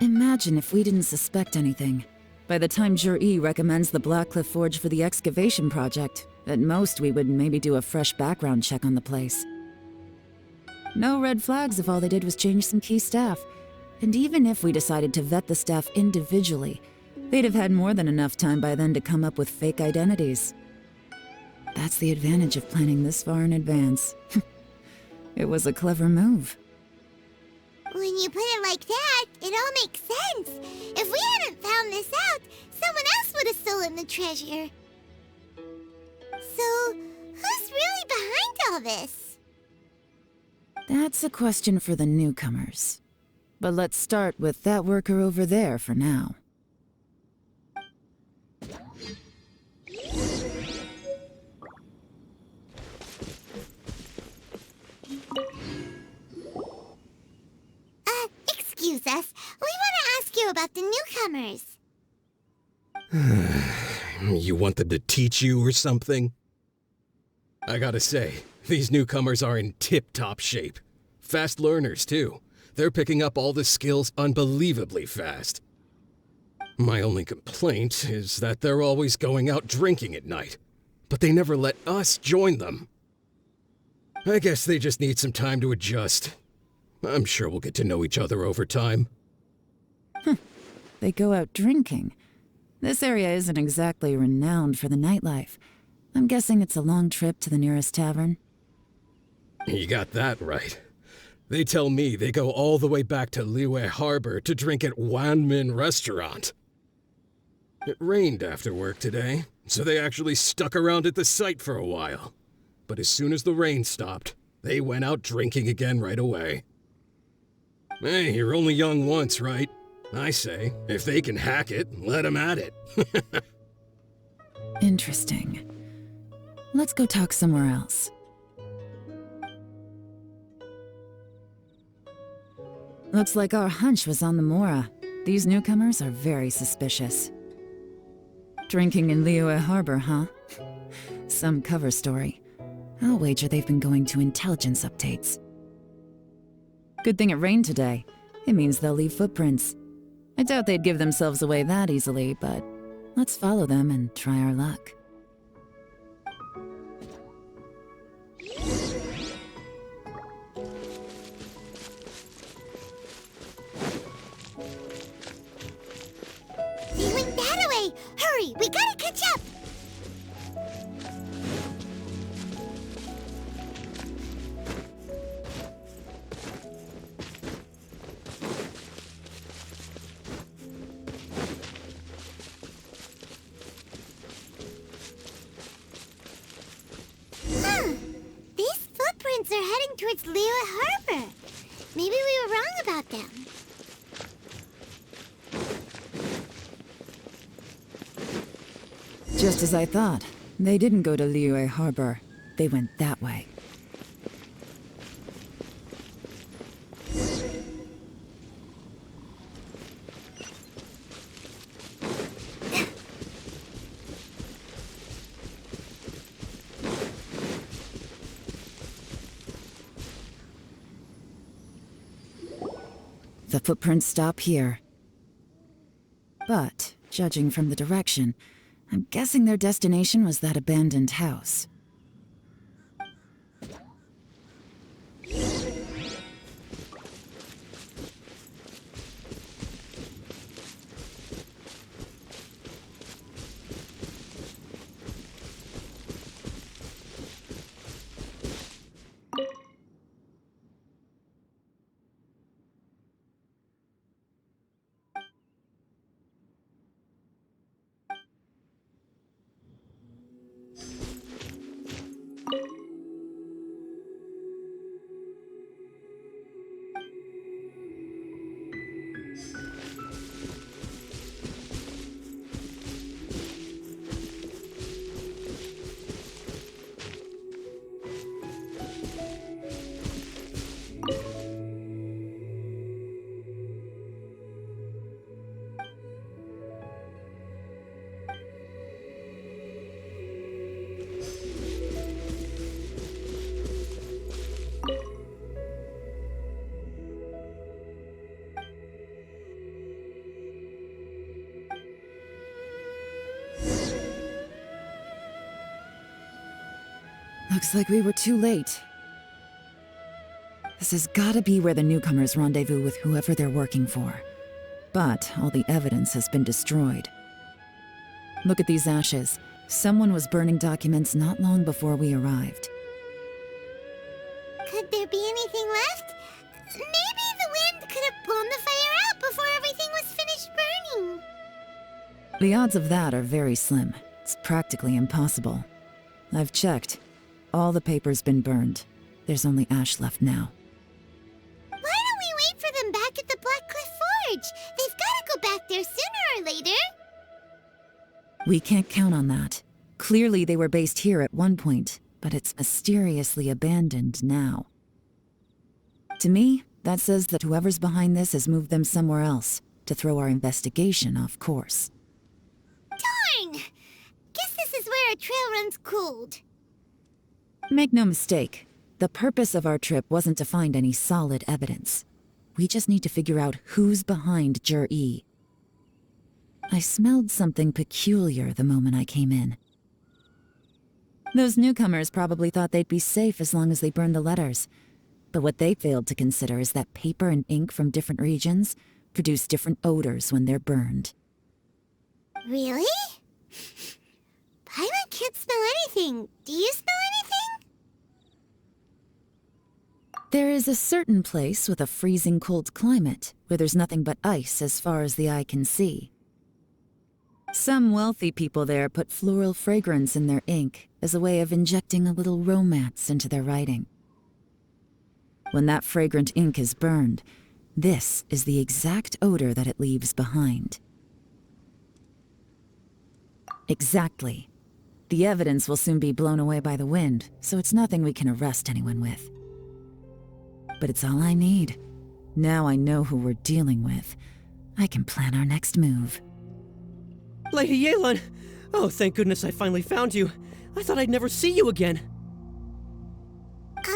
Imagine if we didn't suspect anything. By the time Zhi recommends the Blackcliff Forge for the excavation project, at most we would maybe do a fresh background check on the place. No red flags if all they did was change some key staff. And even if we decided to vet the staff individually, they'd have had more than enough time by then to come up with fake identities. That's the advantage of planning this far in advance. It was a clever move. When you put it like that, it all makes sense. If we hadn't found this out, someone else would have stolen the treasure. So, who's really behind all this? That's a question for the newcomers. But let's start with that worker over there for now. Excuse us. We want to ask you about the newcomers. You want them to teach you or something? I gotta say, these newcomers are in tip-top shape. Fast learners, too. They're picking up all the skills unbelievably fast. My only complaint is that they're always going out drinking at night, but they never let us join them. I guess they just need some time to adjust. I'm sure we'll get to know each other over time. They go out drinking. This area isn't exactly renowned for the nightlife. I'm guessing it's a long trip to the nearest tavern. You got that right. They tell me they go all the way back to Liyue Harbor to drink at Wanmin Restaurant. It rained after work today, so they actually stuck around at the site for a while. But as soon as the rain stopped, they went out drinking again right away. Hey, you're only young once, right? I say, if they can hack it, let them at it. Interesting. Let's go talk somewhere else. Looks like our hunch was on the Mora. These newcomers are very suspicious. Drinking in Liyue Harbor, huh? Some cover story. I'll wager they've been going to intelligence updates. Good thing it rained today. It means they'll leave footprints. I doubt they'd give themselves away that easily, but let's follow them and try our luck. They went that way! Hurry, we gotta catch up! These footprints are heading towards Liyue Harbor. Maybe we were wrong about them. Just as I thought. They didn't go to Liyue Harbor. They went that way. The footprints stop here. But, judging from the direction, I'm guessing their destination was that abandoned house. Looks like we were too late. This has gotta be where the newcomers rendezvous with whoever they're working for. But all the evidence has been destroyed. Look at these ashes. Someone was burning documents not long before we arrived. Could there be anything left? Maybe the wind could have blown the fire out before everything was finished burning. The odds of that are very slim. It's practically impossible. I've checked. All the paper's been burned. There's only ash left now. Why don't we wait for them back at the Black Cliff Forge? They've got to go back there sooner or later. We can't count on that. Clearly they were based here at one point, but it's mysteriously abandoned now. To me, that says that whoever's behind this has moved them somewhere else, to throw our investigation off course. Darn! Guess this is where our trail runs cold. Make no mistake, the purpose of our trip wasn't to find any solid evidence. We just need to figure out who's behind Jur-E. I smelled something peculiar the moment I came in. Those newcomers probably thought they'd be safe as long as they burned the letters. But what they failed to consider is that paper and ink from different regions produce different odors when they're burned. Really? Paimon can't smell anything. Do you smell anything? There is a certain place with a freezing cold climate where there's nothing but ice as far as the eye can see. Some wealthy people there put floral fragrance in their ink as a way of injecting a little romance into their writing. When that fragrant ink is burned, this is the exact odor that it leaves behind. Exactly. The evidence will soon be blown away by the wind, so it's nothing we can arrest anyone with. But it's all I need. Now I know who we're dealing with. I can plan our next move. Lady Yelan! Oh, thank goodness I finally found you. I thought I'd never see you again. Who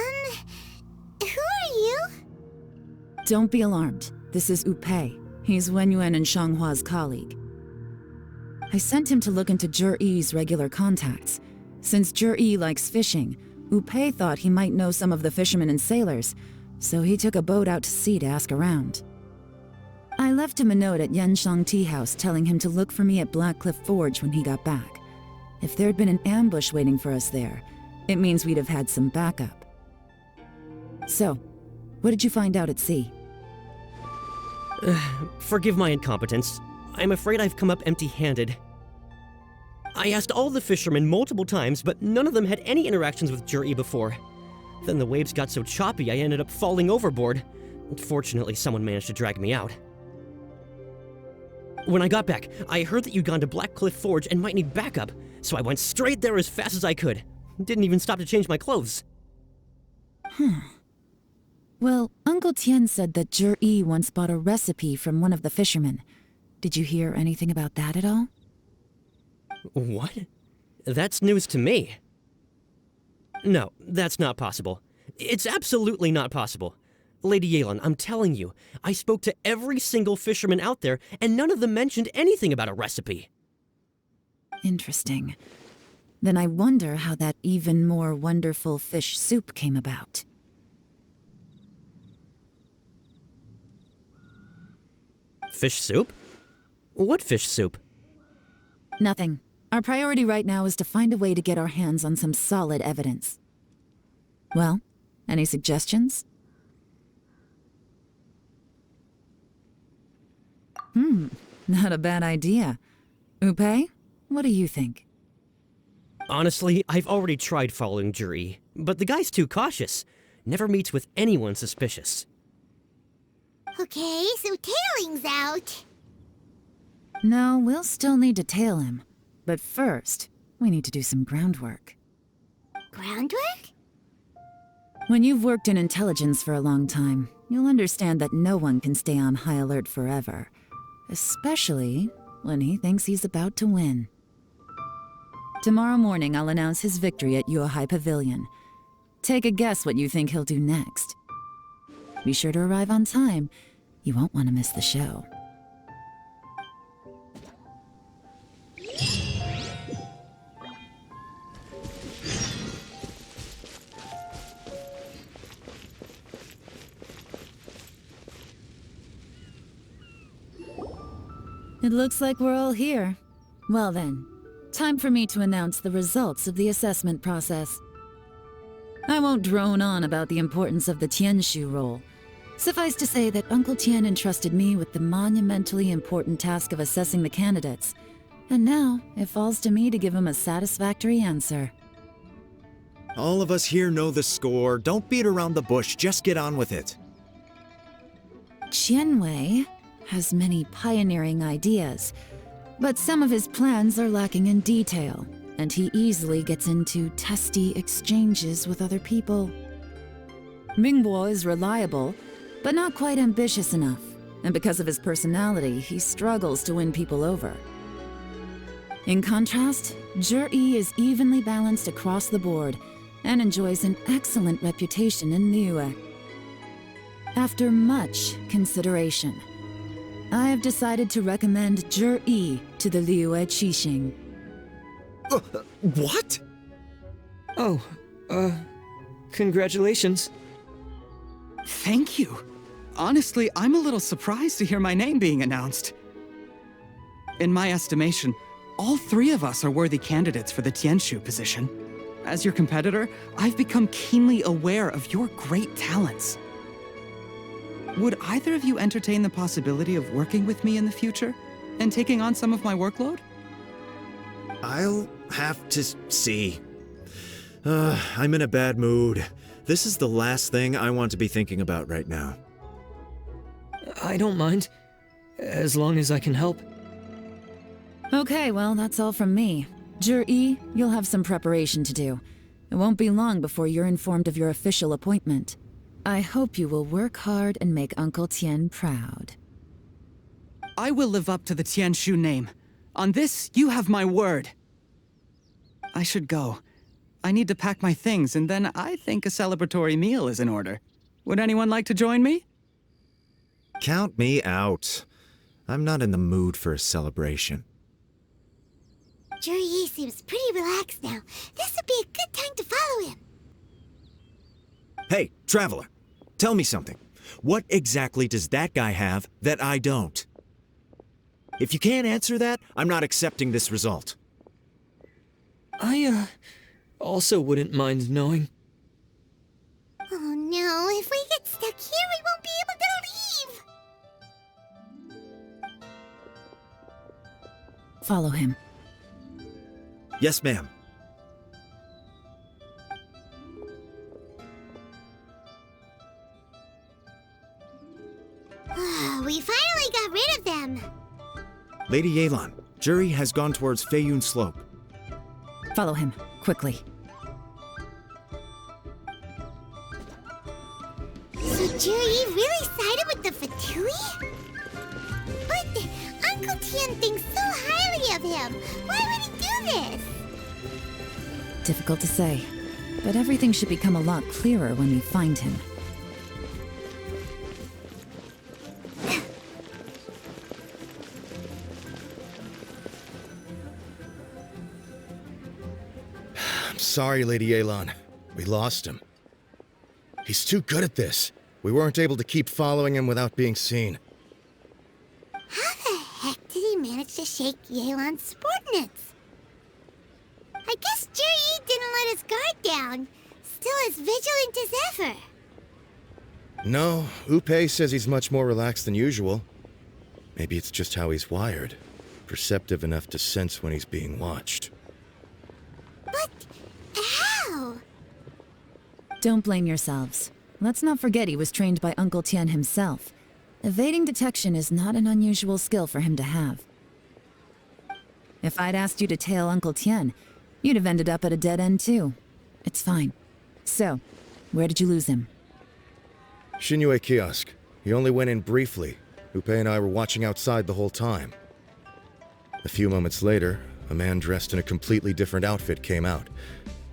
are you? Don't be alarmed. This is Upei. He's Wenyuan and Shanghua's colleague. I sent him to look into Jur-E's regular contacts. Since Jur-E likes fishing, Upei thought he might know some of the fishermen and sailors, so he took a boat out to sea to ask around. I left him a note at Yanshang Tea House telling him to look for me at Black Cliff Forge when he got back. If there'd been an ambush waiting for us there, it means we'd have had some backup. So, what did you find out at sea? Forgive my incompetence. I'm afraid I've come up empty-handed. I asked all the fishermen multiple times, but none of them had any interactions with Jur-E before. Then the waves got so choppy I ended up falling overboard. Fortunately, someone managed to drag me out. When I got back, I heard that you'd gone to Black Cliff Forge and might need backup, so I went straight there as fast as I could. Didn't even stop to change my clothes. Well, Uncle Tian said that Jur-E once bought a recipe from one of the fishermen. Did you hear anything about that at all? What? That's news to me. No, that's not possible. It's absolutely not possible. Lady Yelan, I'm telling you, I spoke to every single fisherman out there, and none of them mentioned anything about a recipe. Interesting. Then I wonder how that even more wonderful fish soup came about. Fish soup? What fish soup? Nothing. Our priority right now is to find a way to get our hands on some solid evidence. Well, any suggestions? Not a bad idea. Upei, what do you think? Honestly, I've already tried following Jur-E, but the guy's too cautious. Never meets with anyone suspicious. Okay, so tailing's out. No, we'll still need to tail him. But first, we need to do some groundwork. Groundwork? When you've worked in intelligence for a long time, you'll understand that no one can stay on high alert forever. Especially when he thinks he's about to win. Tomorrow morning, I'll announce his victory at Yuehai Pavilion. Take a guess what you think he'll do next. Be sure to arrive on time. You won't want to miss the show. It looks like we're all here. Well then, time for me to announce the results of the assessment process. I won't drone on about the importance of the Tianshu role. Suffice to say that Uncle Tian entrusted me with the monumentally important task of assessing the candidates, and now it falls to me to give him a satisfactory answer. All of us here know the score. Don't beat around the bush, just get on with it. Qianwei has many pioneering ideas, but some of his plans are lacking in detail, and he easily gets into testy exchanges with other people. Mingbo is reliable, but not quite ambitious enough, and because of his personality, he struggles to win people over. In contrast, Zhi is evenly balanced across the board and enjoys an excellent reputation in Liyue. After much consideration, I have decided to recommend Zhi to the Liyue Qixing. What? Oh, congratulations. Thank you. Honestly, I'm a little surprised to hear my name being announced. In my estimation, all three of us are worthy candidates for the Tianshu position. As your competitor, I've become keenly aware of your great talents. Would either of you entertain the possibility of working with me in the future and taking on some of my workload? I'll have to see. I'm in a bad mood. This is the last thing I want to be thinking about right now. I don't mind, as long as I can help. Okay, well, that's all from me. Zhi, you'll have some preparation to do. It won't be long before you're informed of your official appointment. I hope you will work hard and make Uncle Tian proud. I will live up to the Tianshu name. On this, you have my word. I should go. I need to pack my things, and then I think a celebratory meal is in order. Would anyone like to join me? Count me out. I'm not in the mood for a celebration. Zhi seems pretty relaxed now. This would be a good time to follow him. Hey, Traveler, tell me something. What exactly does that guy have that I don't? If you can't answer that, I'm not accepting this result. I, also wouldn't mind knowing. Oh no, if we get stuck here, we won't be able to leave! Follow him. Yes, ma'am. We finally got rid of them! Lady Yelan, Zhi has gone towards Feiyun Slope. Follow him, quickly. So Zhi really sided with the Fatui? But Uncle Tian thinks so highly of him. Why would he do this? Difficult to say, but everything should become a lot clearer when we find him. I'm sorry, Lady Yelan. We lost him. He's too good at this. We weren't able to keep following him without being seen. How the heck did he manage to shake Yelan's subordinates? I guess Zhi didn't let his guard down. Still as vigilant as ever. No, Upei says he's much more relaxed than usual. Maybe it's just how he's wired. Perceptive enough to sense when he's being watched. But how? Don't blame yourselves. Let's not forget he was trained by Uncle Tian himself. Evading detection is not an unusual skill for him to have. If I'd asked you to tail Uncle Tian, you'd have ended up at a dead end too. It's fine. So, where did you lose him? Xinyue kiosk. He only went in briefly. Upei and I were watching outside the whole time. A few moments later, a man dressed in a completely different outfit came out.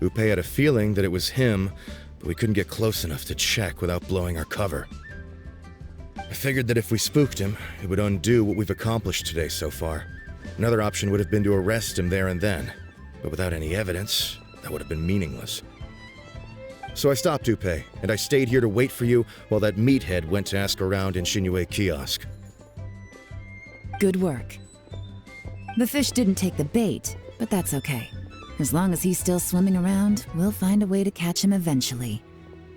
Upei had a feeling that it was him, but we couldn't get close enough to check without blowing our cover. I figured that if we spooked him, it would undo what we've accomplished today so far. Another option would have been to arrest him there and then, but without any evidence, that would have been meaningless. So I stopped Upei, and I stayed here to wait for you while that meathead went to ask around in Xinyue kiosk. Good work. The fish didn't take the bait, but that's okay. As long as he's still swimming around, we'll find a way to catch him eventually.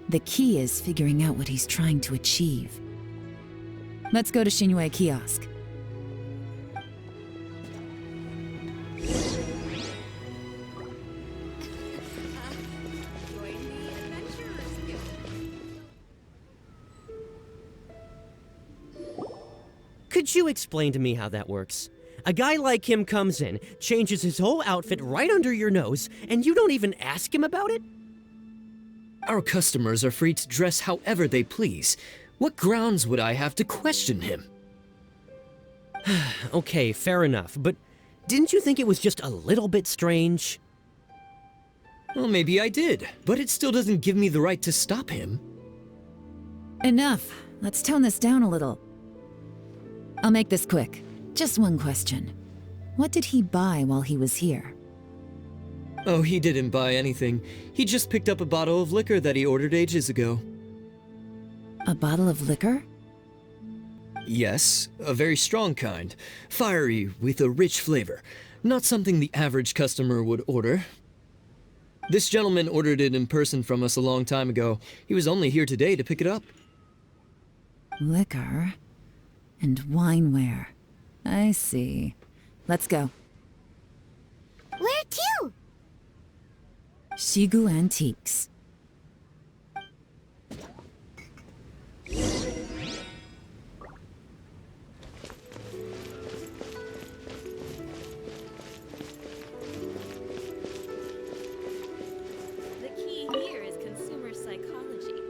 The key is figuring out what he's trying to achieve. Let's go to Xinyue Kiosk. Could you explain to me how that works? A guy like him comes in, changes his whole outfit right under your nose, and you don't even ask him about it? Our customers are free to dress however they please. What grounds would I have to question him? Okay, fair enough, but didn't you think it was just a little bit strange? Well, maybe I did, but it still doesn't give me the right to stop him. Enough. Let's tone this down a little. I'll make this quick. Just one question. What did he buy while he was here? Oh, he didn't buy anything. He just picked up a bottle of liquor that he ordered ages ago. A bottle of liquor? Yes, a very strong kind. Fiery, with a rich flavor. Not something the average customer would order. This gentleman ordered it in person from us a long time ago. He was only here today to pick it up. Liquor and wineware. I see. Let's go. Where to? Shigu Antiques. The key here is consumer psychology.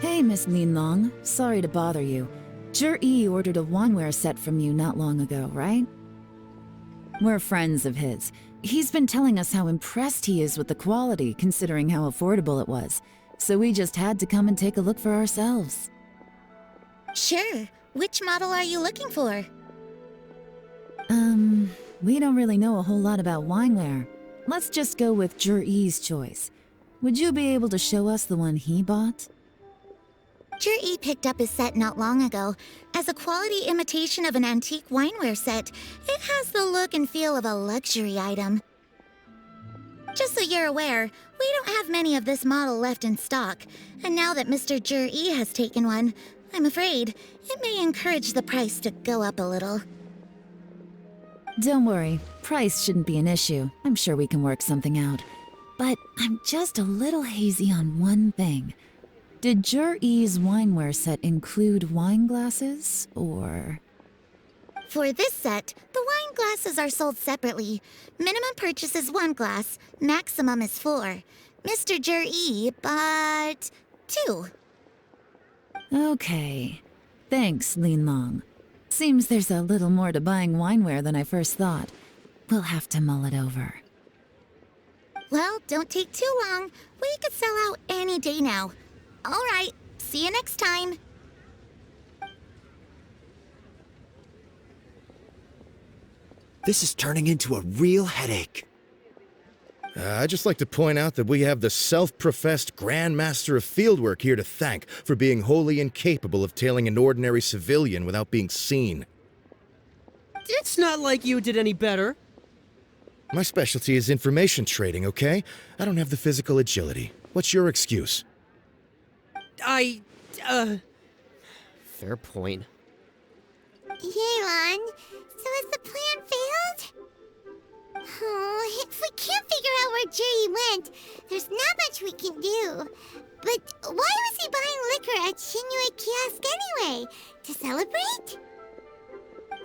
Hey, Miss Linlong. Sorry to bother you. Zhi ordered a wanware set from you not long ago, right? We're friends of his. He's been telling us how impressed he is with the quality, considering how affordable it was. So we just had to come and take a look for ourselves. Sure. Which model are you looking for? We don't really know a whole lot about wineware. Let's just go with Zhi's choice. Would you be able to show us the one he bought? Zhi picked up his set not long ago. As a quality imitation of an antique wineware set, it has the look and feel of a luxury item. Just so you're aware, we don't have many of this model left in stock, and now that Mr. Zhi has taken one, I'm afraid it may encourage the price to go up a little. Don't worry, price shouldn't be an issue. I'm sure we can work something out. But I'm just a little hazy on one thing. Did Zhi's wineware set include wine glasses, or...? For this set, the wine glasses are sold separately. Minimum purchase is 1 glass, maximum is 4. Mr. Zhi bought 2. Okay. Thanks, Linlong. Seems there's a little more to buying wineware than I first thought. We'll have to mull it over. Well, don't take too long. We could sell out any day now. All right, see you next time. This is turning into a real headache. I'd just like to point out that we have the self-professed Grand Master of Fieldwork here to thank for being wholly incapable of tailing an ordinary civilian without being seen. It's not like you did any better. My specialty is information trading, okay? I don't have the physical agility. What's your excuse? Fair point. Yelan, so has the plan failed? Oh, if we can't figure out where Zhi went, there's not much we can do. But why was he buying liquor at Xinyue Kiosk anyway? To celebrate?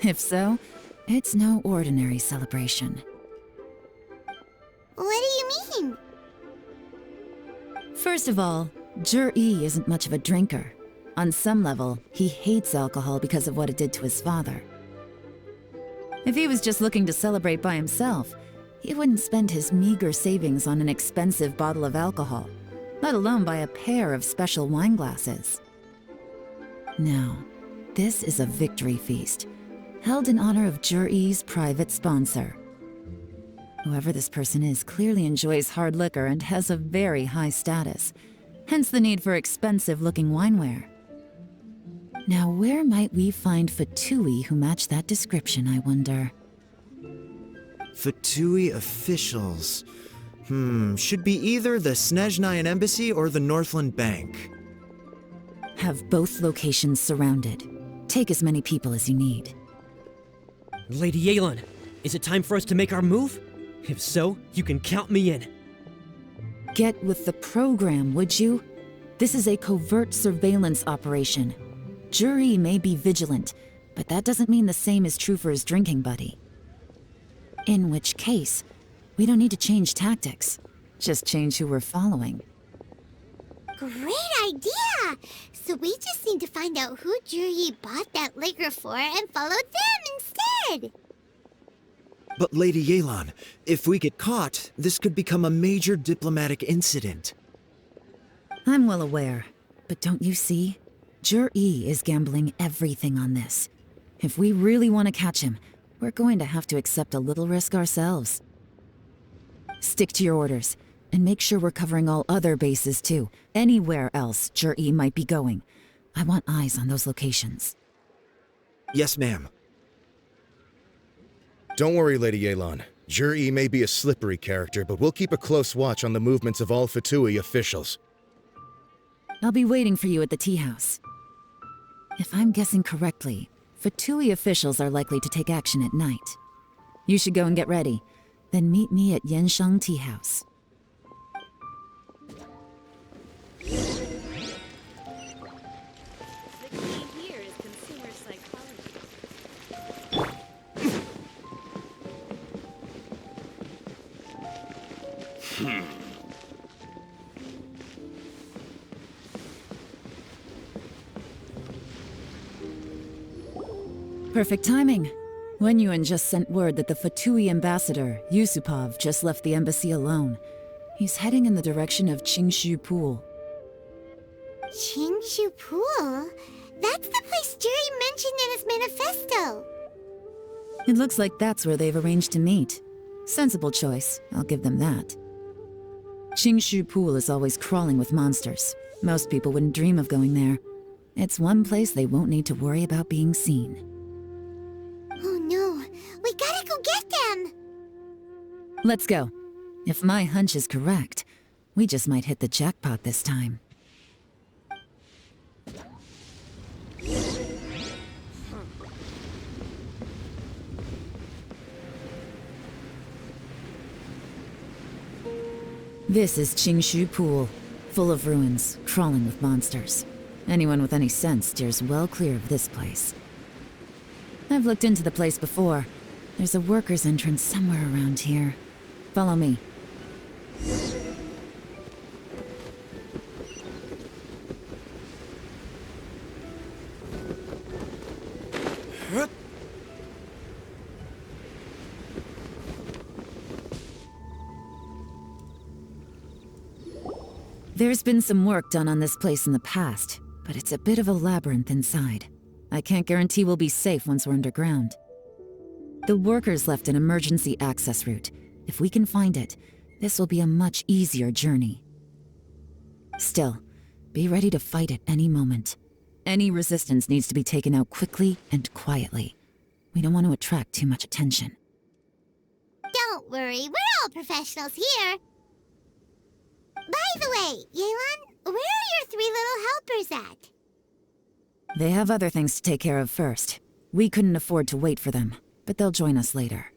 If so, it's no ordinary celebration. What do you mean? First of all, Zhi isn't much of a drinker. On some level, he hates alcohol because of what it did to his father. If he was just looking to celebrate by himself, he wouldn't spend his meager savings on an expensive bottle of alcohol, let alone buy a pair of special wine glasses. No, this is a victory feast, held in honor of Zhi's private sponsor. Whoever this person is clearly enjoys hard liquor and has a very high status, hence the need for expensive-looking wineware. Now where might we find Fatui who match that description, I wonder? Fatui officials. Should be either the Snezhnayan Embassy or the Northland Bank. Have both locations surrounded. Take as many people as you need. Lady Yelan, is it time for us to make our move? If so, you can count me in. Get with the program, would you? This is a covert surveillance operation. Jury may be vigilant, but that doesn't mean the same is true for his drinking buddy. In which case, we don't need to change tactics. Just change who we're following. Great idea! So we just need to find out who Jury bought that liquor for and follow them instead! But Lady Yelan, if we get caught, this could become a major diplomatic incident. I'm well aware, but don't you see? Jur-E is gambling everything on this. If we really want to catch him, we're going to have to accept a little risk ourselves. Stick to your orders, and make sure we're covering all other bases too. Anywhere else Jur-E might be going. I want eyes on those locations. Yes, ma'am. Don't worry, Lady Yelan. Jur-E may be a slippery character, but we'll keep a close watch on the movements of all Fatui officials. I'll be waiting for you at the tea house. If I'm guessing correctly, Fatui officials are likely to take action at night. You should go and get ready. Then meet me at Yansheng Tea House. The key here is consumer psychology. Perfect timing. Wenyuan just sent word that the Fatui ambassador, Yusupov, just left the embassy alone. He's heading in the direction of Qingshu Pool. Qingshu Pool? That's the place Jury mentioned in his manifesto! It looks like that's where they've arranged to meet. Sensible choice, I'll give them that. Qingshu Pool is always crawling with monsters. Most people wouldn't dream of going there. It's one place they won't need to worry about being seen. Oh no, we gotta go get them! Let's go. If my hunch is correct, we just might hit the jackpot this time. This is Qingshu Pool, full of ruins, crawling with monsters. Anyone with any sense steers well clear of this place. I've looked into the place before. There's a worker's entrance somewhere around here. Follow me. There's been some work done on this place in the past, but it's a bit of a labyrinth inside. I can't guarantee we'll be safe once we're underground. The workers left an emergency access route. If we can find it, this will be a much easier journey. Still, be ready to fight at any moment. Any resistance needs to be taken out quickly and quietly. We don't want to attract too much attention. Don't worry, we're all professionals here. By the way, Yelan, where are your 3 little helpers at? They have other things to take care of first. We couldn't afford to wait for them, but they'll join us later.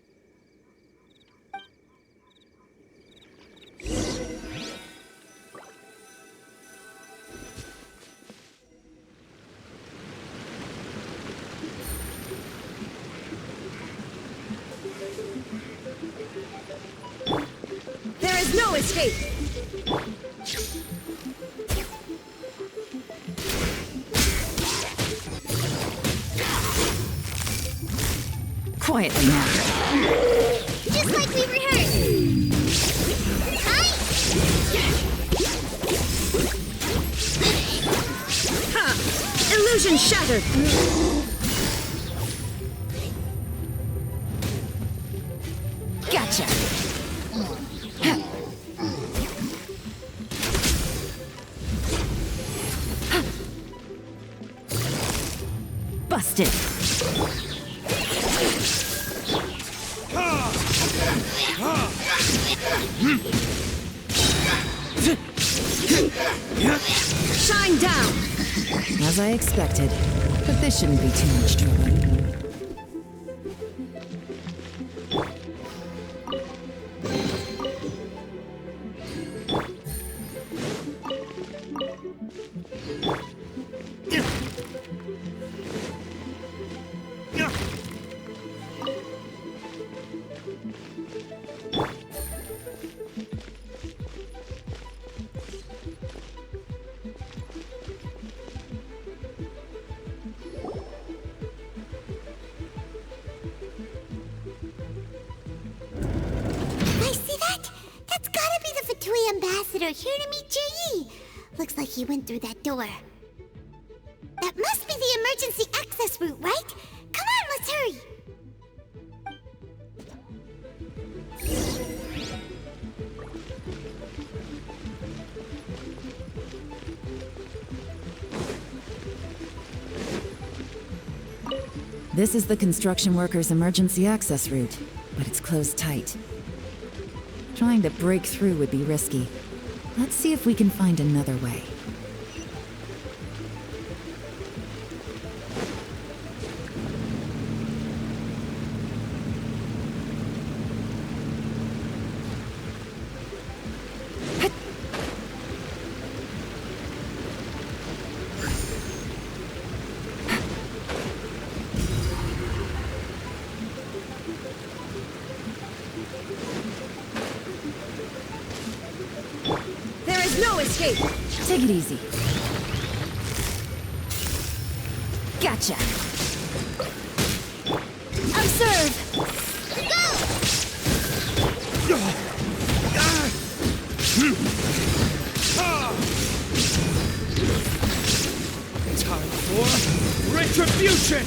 There is no escape! Quietly now. Just like we rehearsed! Ha! Illusion shattered! Gotcha! Accepted. Shine down! As I expected. But this shouldn't be too much trouble. Here to meet Ji. Looks like he went through that door. That must be the emergency access route, right? Come on, let's hurry. This is the construction workers' emergency access route, but it's closed tight. Trying to break through would be risky. Let's see if we can find another way. Take it easy. Gotcha. Observe. Time for retribution.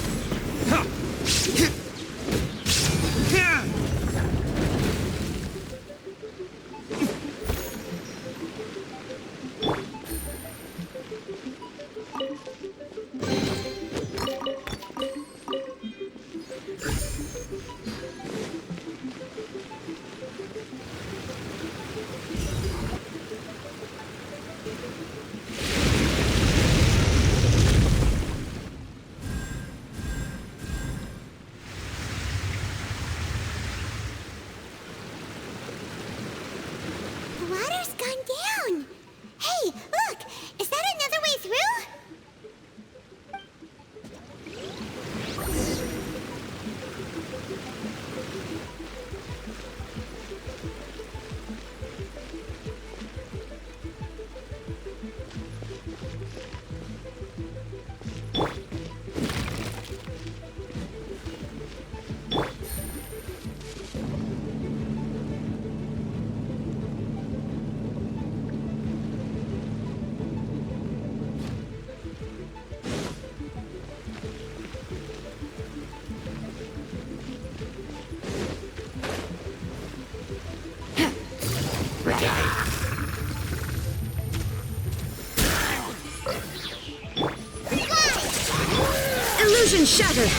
Illusion shattered!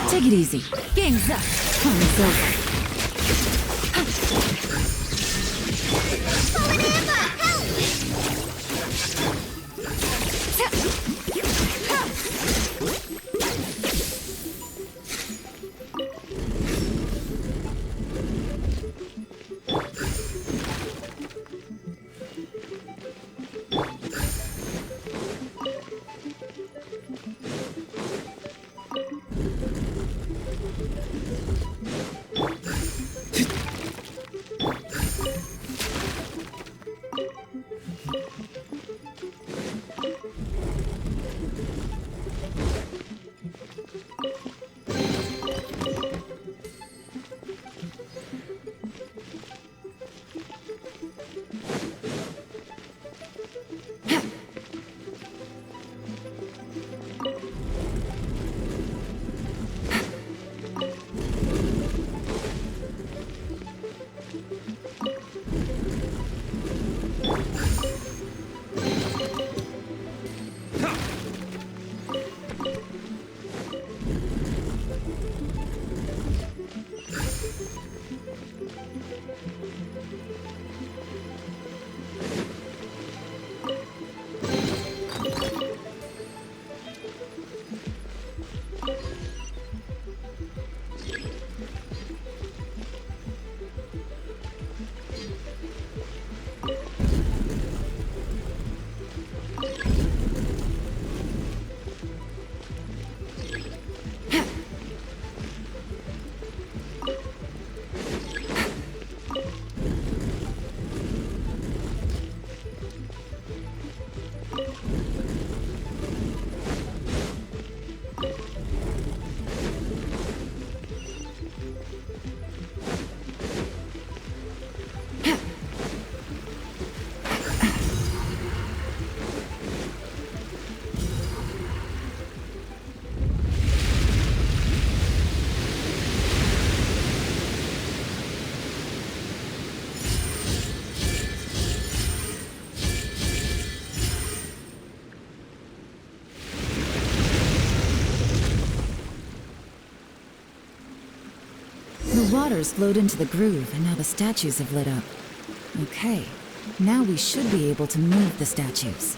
Take it easy. Game's up. Time's over. The waters flowed into the groove, and now the statues have lit up. Okay, now we should be able to move the statues.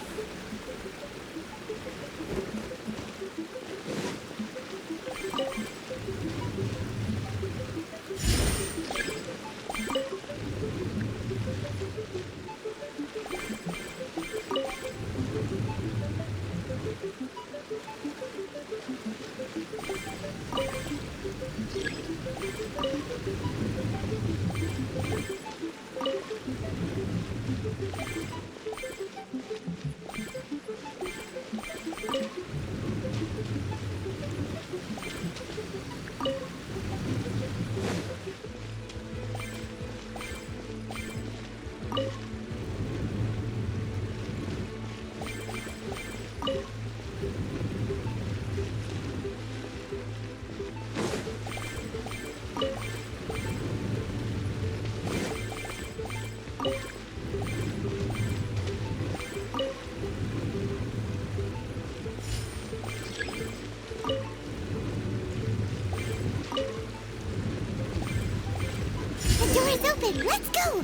The door is open. Let's go.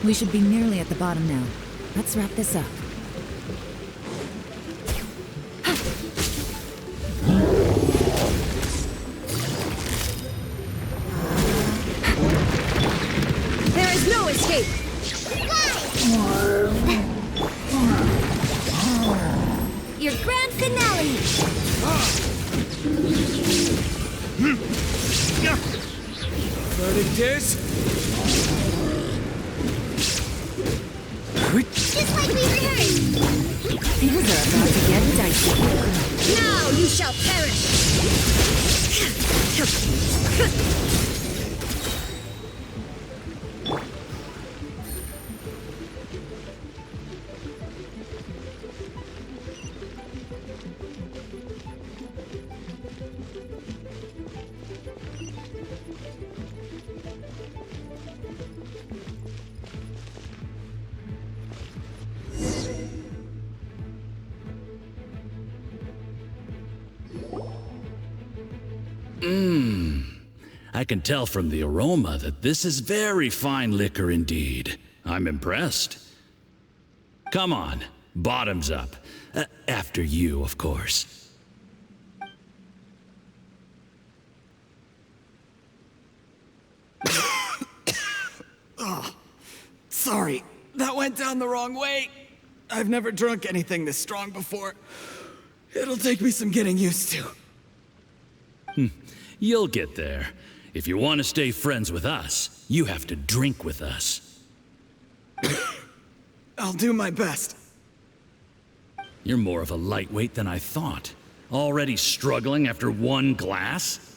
We should be nearly at the bottom now. Let's wrap this up. There is no escape! Your grand finale! Verdict is... Just like we rehearsed. Things are about to get dicey. Now you shall perish! I can tell from the aroma that this is very fine liquor indeed. I'm impressed. Come on, bottoms up. After you, of course. Oh, sorry, that went down the wrong way. I've never drunk anything this strong before. It'll take me some getting used to. You'll get there. If you want to stay friends with us, you have to drink with us. I'll do my best. You're more of a lightweight than I thought. Already struggling after one glass?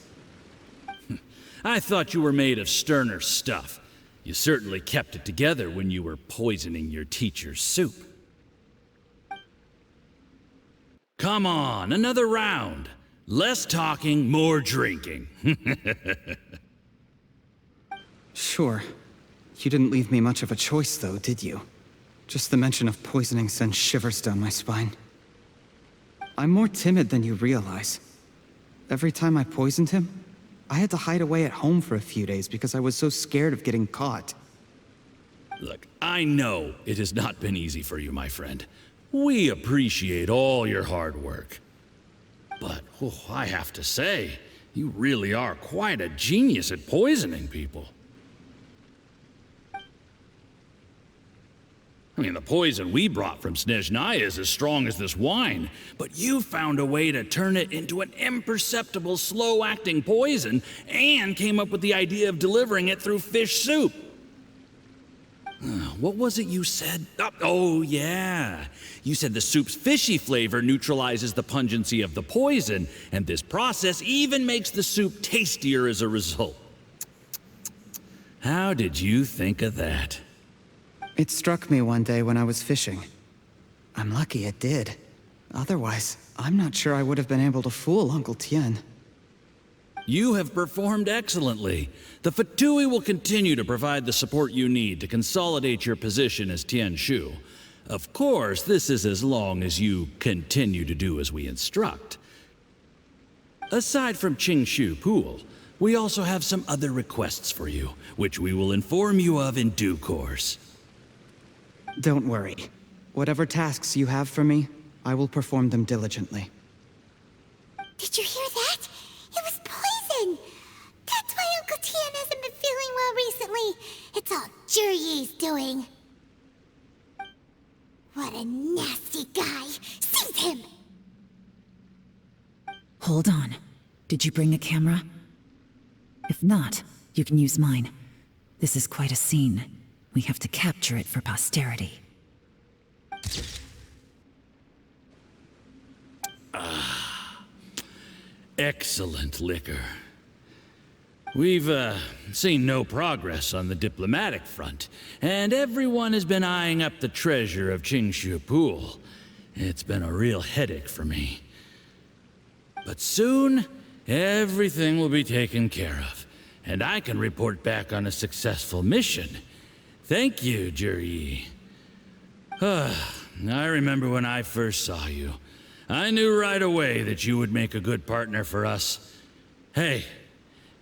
I thought you were made of sterner stuff. You certainly kept it together when you were poisoning your teacher's soup. Come on, another round. Less talking, more drinking. Sure. You didn't leave me much of a choice, though, did you? Just the mention of poisoning sends shivers down my spine. I'm more timid than you realize. Every time I poisoned him, I had to hide away at home for a few days because I was so scared of getting caught. Look, I know it has not been easy for you, my friend. We appreciate all your hard work. But, I have to say, you really are quite a genius at poisoning people. I mean, the poison we brought from Snezhnaya is as strong as this wine, but you found a way to turn it into an imperceptible, slow-acting poison, and came up with the idea of delivering it through fish soup. What was it you said? Oh, yeah. You said the soup's fishy flavor neutralizes the pungency of the poison, and this process even makes the soup tastier as a result. How did you think of that? It struck me one day when I was fishing. I'm lucky it did. Otherwise, I'm not sure I would have been able to fool Uncle Tian. You have performed excellently. The Fatui will continue to provide the support you need to consolidate your position as Tianshu. Of course, this is as long as you continue to do as we instruct. Aside from Qingshu Pool, we also have some other requests for you, which we will inform you of in due course. Don't worry. Whatever tasks you have for me, I will perform them diligently. Did you hear that? It was poison! That's why Uncle Tian hasn't been feeling well recently. It's all Jurye's doing. What a nasty guy! Seize him! Hold on. Did you bring a camera? If not, you can use mine. This is quite a scene. We have to capture it for posterity. Excellent liquor. We've, seen no progress on the diplomatic front, and everyone has been eyeing up the treasure of Qingshu Pool. It's been a real headache for me. But soon, everything will be taken care of, and I can report back on a successful mission. Thank you, Jurye. I remember when I first saw you. I knew right away that you would make a good partner for us. Hey,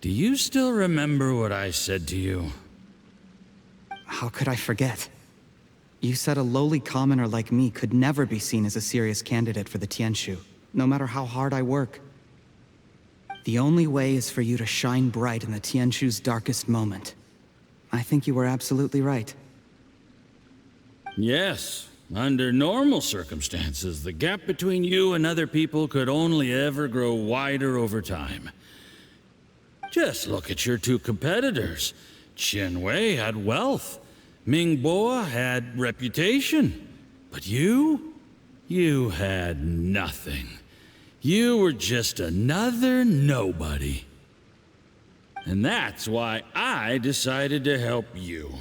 do you still remember what I said to you? How could I forget? You said a lowly commoner like me could never be seen as a serious candidate for the Tianshu, no matter how hard I work. The only way is for you to shine bright in the Tianshu's darkest moment. I think you were absolutely right. Yes. Under normal circumstances, the gap between you and other people could only ever grow wider over time. Just look at your two competitors. Qianwei had wealth. Mingbo had reputation. But you had nothing. You were just another nobody. And that's why I decided to help you.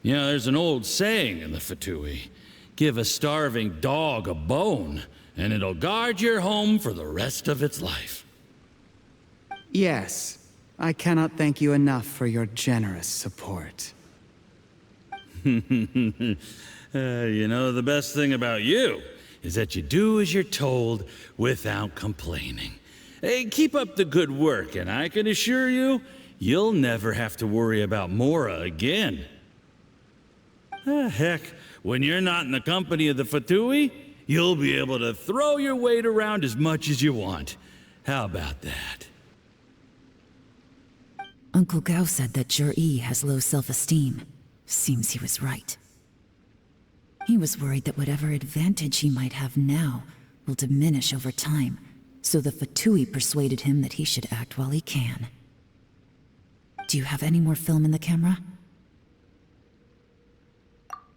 You know, there's an old saying in the Fatui. Give a starving dog a bone, and it'll guard your home for the rest of its life. Yes. I cannot thank you enough for your generous support. You know, the best thing about you is that you do as you're told without complaining. Hey, keep up the good work, and I can assure you, you'll never have to worry about Mora again. Heck, when you're not in the company of the Fatui, you'll be able to throw your weight around as much as you want. How about that? Uncle Gao said that Jurye has low self-esteem. Seems he was right. He was worried that whatever advantage he might have now will diminish over time, so the Fatui persuaded him that he should act while he can. Do you have any more film in the camera?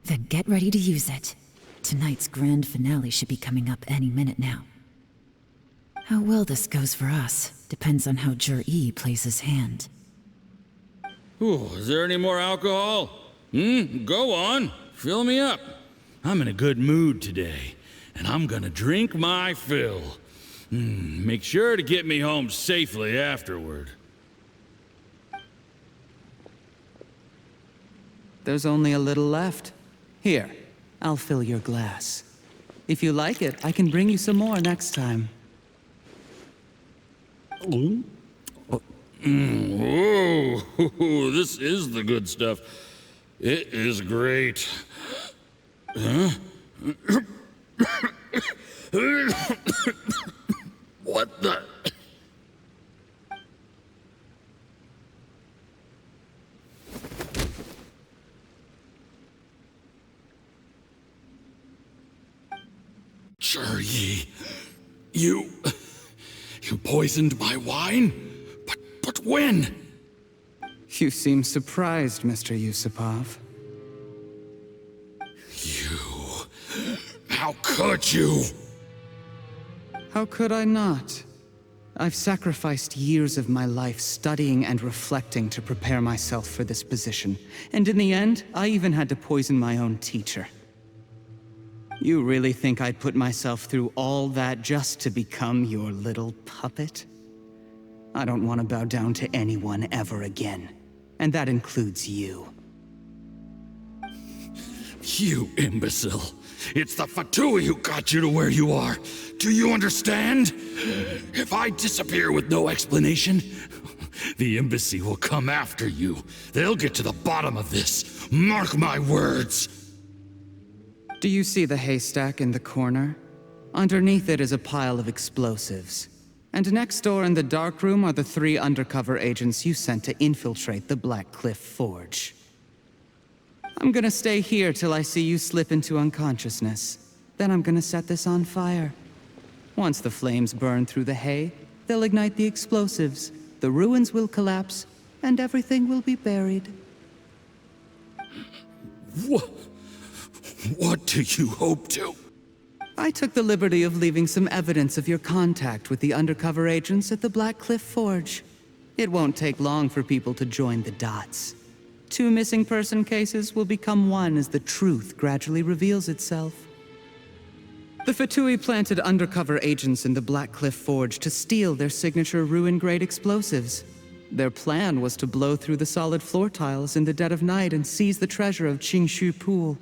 Then get ready to use it. Tonight's grand finale should be coming up any minute now. How well this goes for us depends on how Jurye plays his hand. Ooh, is there any more alcohol? Go on. Fill me up. I'm in a good mood today, and I'm gonna drink my fill. Make sure to get me home safely afterward. There's only a little left. Here, I'll fill your glass. If you like it, I can bring you some more next time. Whoa, this is the good stuff. It is great. Huh? What the? Jurye, you poisoned my wine? But when? You seem surprised, Mr. Yusupov. How could you? How could I not? I've sacrificed years of my life studying and reflecting to prepare myself for this position. And in the end, I even had to poison my own teacher. You really think I'd put myself through all that just to become your little puppet? I don't want to bow down to anyone ever again. And that includes you. You imbecile. It's the Fatui who got you to where you are. Do you understand? If I disappear with no explanation, the embassy will come after you. They'll get to the bottom of this. Mark my words. Do you see the haystack in the corner? Underneath it is a pile of explosives. And next door in the dark room are the 3 undercover agents you sent to infiltrate the Black Cliff Forge. I'm gonna stay here till I see you slip into unconsciousness. Then I'm gonna set this on fire. Once the flames burn through the hay, they'll ignite the explosives, the ruins will collapse, and everything will be buried. What do you hope to? I took the liberty of leaving some evidence of your contact with the undercover agents at the Black Cliff Forge. It won't take long for people to join the dots. 2 missing person cases will become 1 as the truth gradually reveals itself. The Fatui planted undercover agents in the Black Cliff Forge to steal their signature ruin-grade explosives. Their plan was to blow through the solid floor tiles in the dead of night and seize the treasure of Qingshu Pool.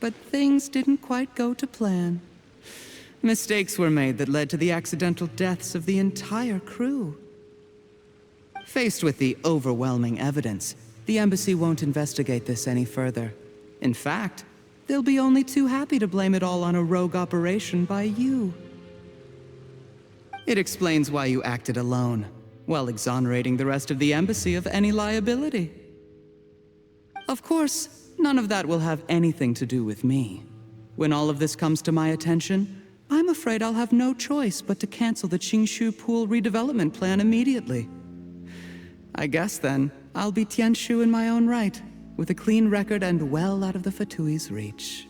But things didn't quite go to plan. Mistakes were made that led to the accidental deaths of the entire crew. Faced with the overwhelming evidence, the embassy won't investigate this any further. In fact, they'll be only too happy to blame it all on a rogue operation by you. It explains why you acted alone, while exonerating the rest of the embassy of any liability. Of course, none of that will have anything to do with me. When all of this comes to my attention, I'm afraid I'll have no choice but to cancel the Qingshu Pool redevelopment plan immediately. I guess then, I'll be Tianshu in my own right, with a clean record and well out of the Fatui's reach.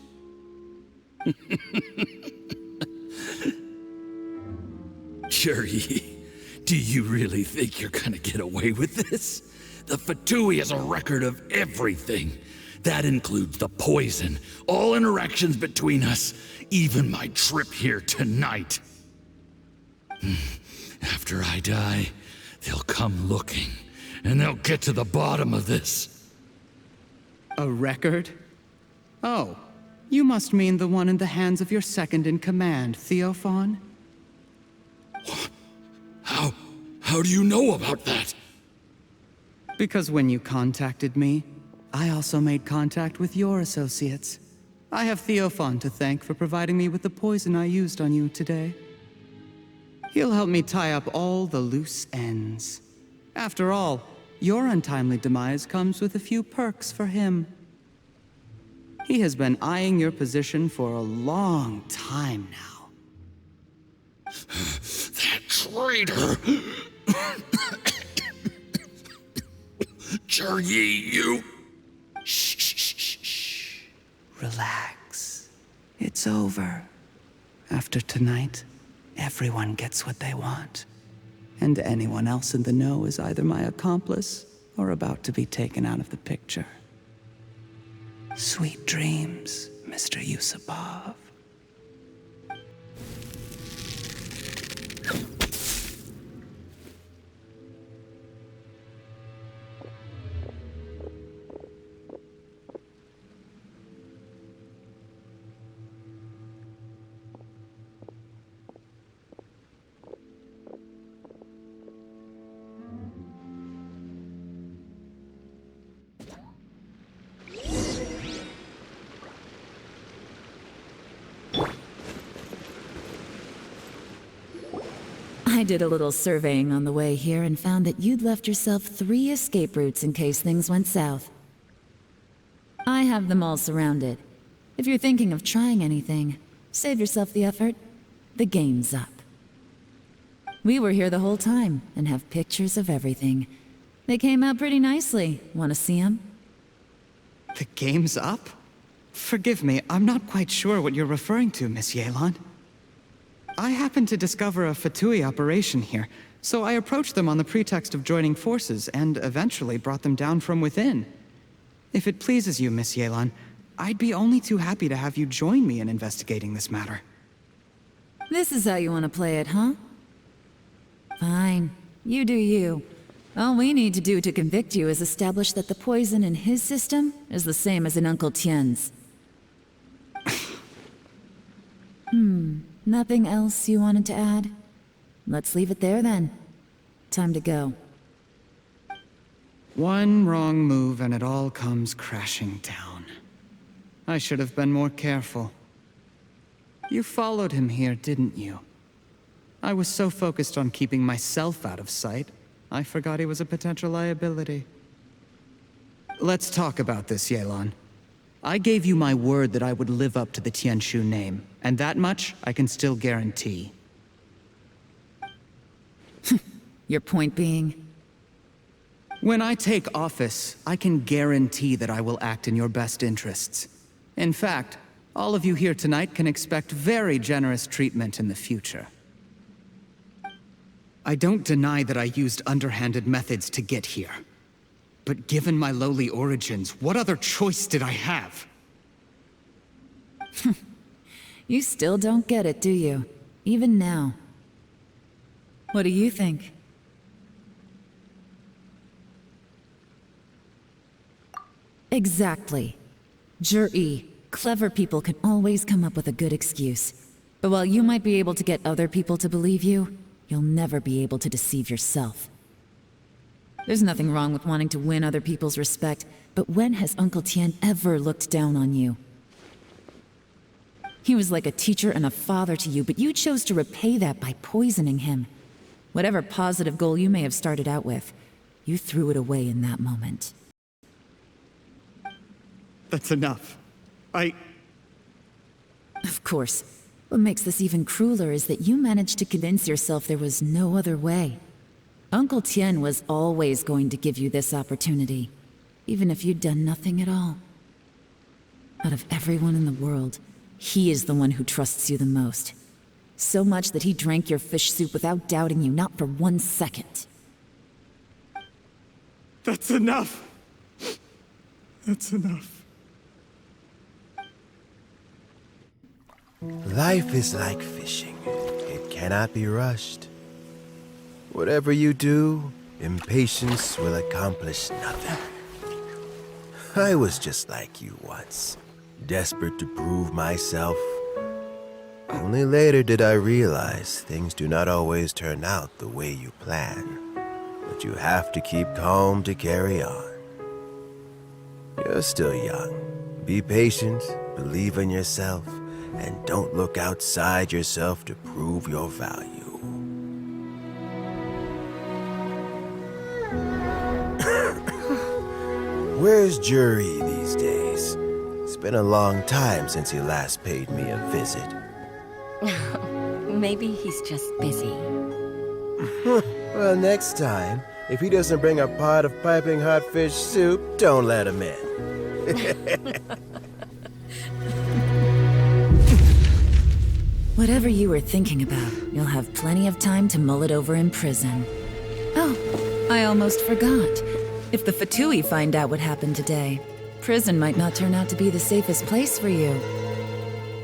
Juri, do you really think you're gonna get away with this? The Fatui has a record of everything. That includes the poison, all interactions between us, even my trip here tonight. After I die, they'll come looking, and they'll get to the bottom of this. A record? Oh, you must mean the one in the hands of your second-in-command, Theophan? How do you know about that? Because when you contacted me, I also made contact with your associates. I have Theophan to thank for providing me with the poison I used on you today. He'll help me tie up all the loose ends. After all, your untimely demise comes with a few perks for him. He has been eyeing your position for a long time now. That traitor! Juri, you... Shh. Relax. It's over. After tonight, everyone gets what they want. And anyone else in the know is either my accomplice or about to be taken out of the picture. Sweet dreams, Mr. Yusupov. I did a little surveying on the way here and found that you'd left yourself 3 escape routes in case things went south. I have them all surrounded. If you're thinking of trying anything, save yourself the effort. The game's up. We were here the whole time and have pictures of everything. They came out pretty nicely. Want to see them? The game's up? Forgive me, I'm not quite sure what you're referring to, Miss Yelan. I happened to discover a Fatui operation here, so I approached them on the pretext of joining forces and eventually brought them down from within. If it pleases you, Miss Yelan, I'd be only too happy to have you join me in investigating this matter. This is how you want to play it, huh? Fine. You do you. All we need to do to convict you is establish that the poison in his system is the same as in Uncle Tian's. Nothing else you wanted to add? Let's leave it there then. Time to go. One wrong move and it all comes crashing down. I should have been more careful. You followed him here, didn't you? I was so focused on keeping myself out of sight, I forgot he was a potential liability. Let's talk about this, Yelan. I gave you my word that I would live up to the Tianshu name, and that much I can still guarantee. Your point being? When I take office, I can guarantee that I will act in your best interests. In fact, all of you here tonight can expect very generous treatment in the future. I don't deny that I used underhanded methods to get here. But given my lowly origins, what other choice did I have? You still don't get it, do you? Even now. What do you think? Exactly. Jur-E, clever people can always come up with a good excuse. But while you might be able to get other people to believe you, you'll never be able to deceive yourself. There's nothing wrong with wanting to win other people's respect, but when has Uncle Tian ever looked down on you? He was like a teacher and a father to you, but you chose to repay that by poisoning him. Whatever positive goal you may have started out with, you threw it away in that moment. That's enough. Of course. What makes this even crueler is that you managed to convince yourself there was no other way. Uncle Tian was always going to give you this opportunity, even if you'd done nothing at all. Out of everyone in the world, he is the one who trusts you the most. So much that he drank your fish soup without doubting you, not for 1 second. That's enough. That's enough. Life is like fishing. It cannot be rushed. Whatever you do, impatience will accomplish nothing. I was just like you once, desperate to prove myself. Only later did I realize things do not always turn out the way you plan, but you have to keep calm to carry on. You're still young. Be patient, believe in yourself, and don't look outside yourself to prove your value. Where's Jur-E these days? It's been a long time since he last paid me a visit. Maybe he's just busy. Well, next time, if he doesn't bring a pot of piping hot fish soup, don't let him in. Whatever you were thinking about, you'll have plenty of time to mull it over in prison. Oh, I almost forgot. If the Fatui find out what happened today, prison might not turn out to be the safest place for you.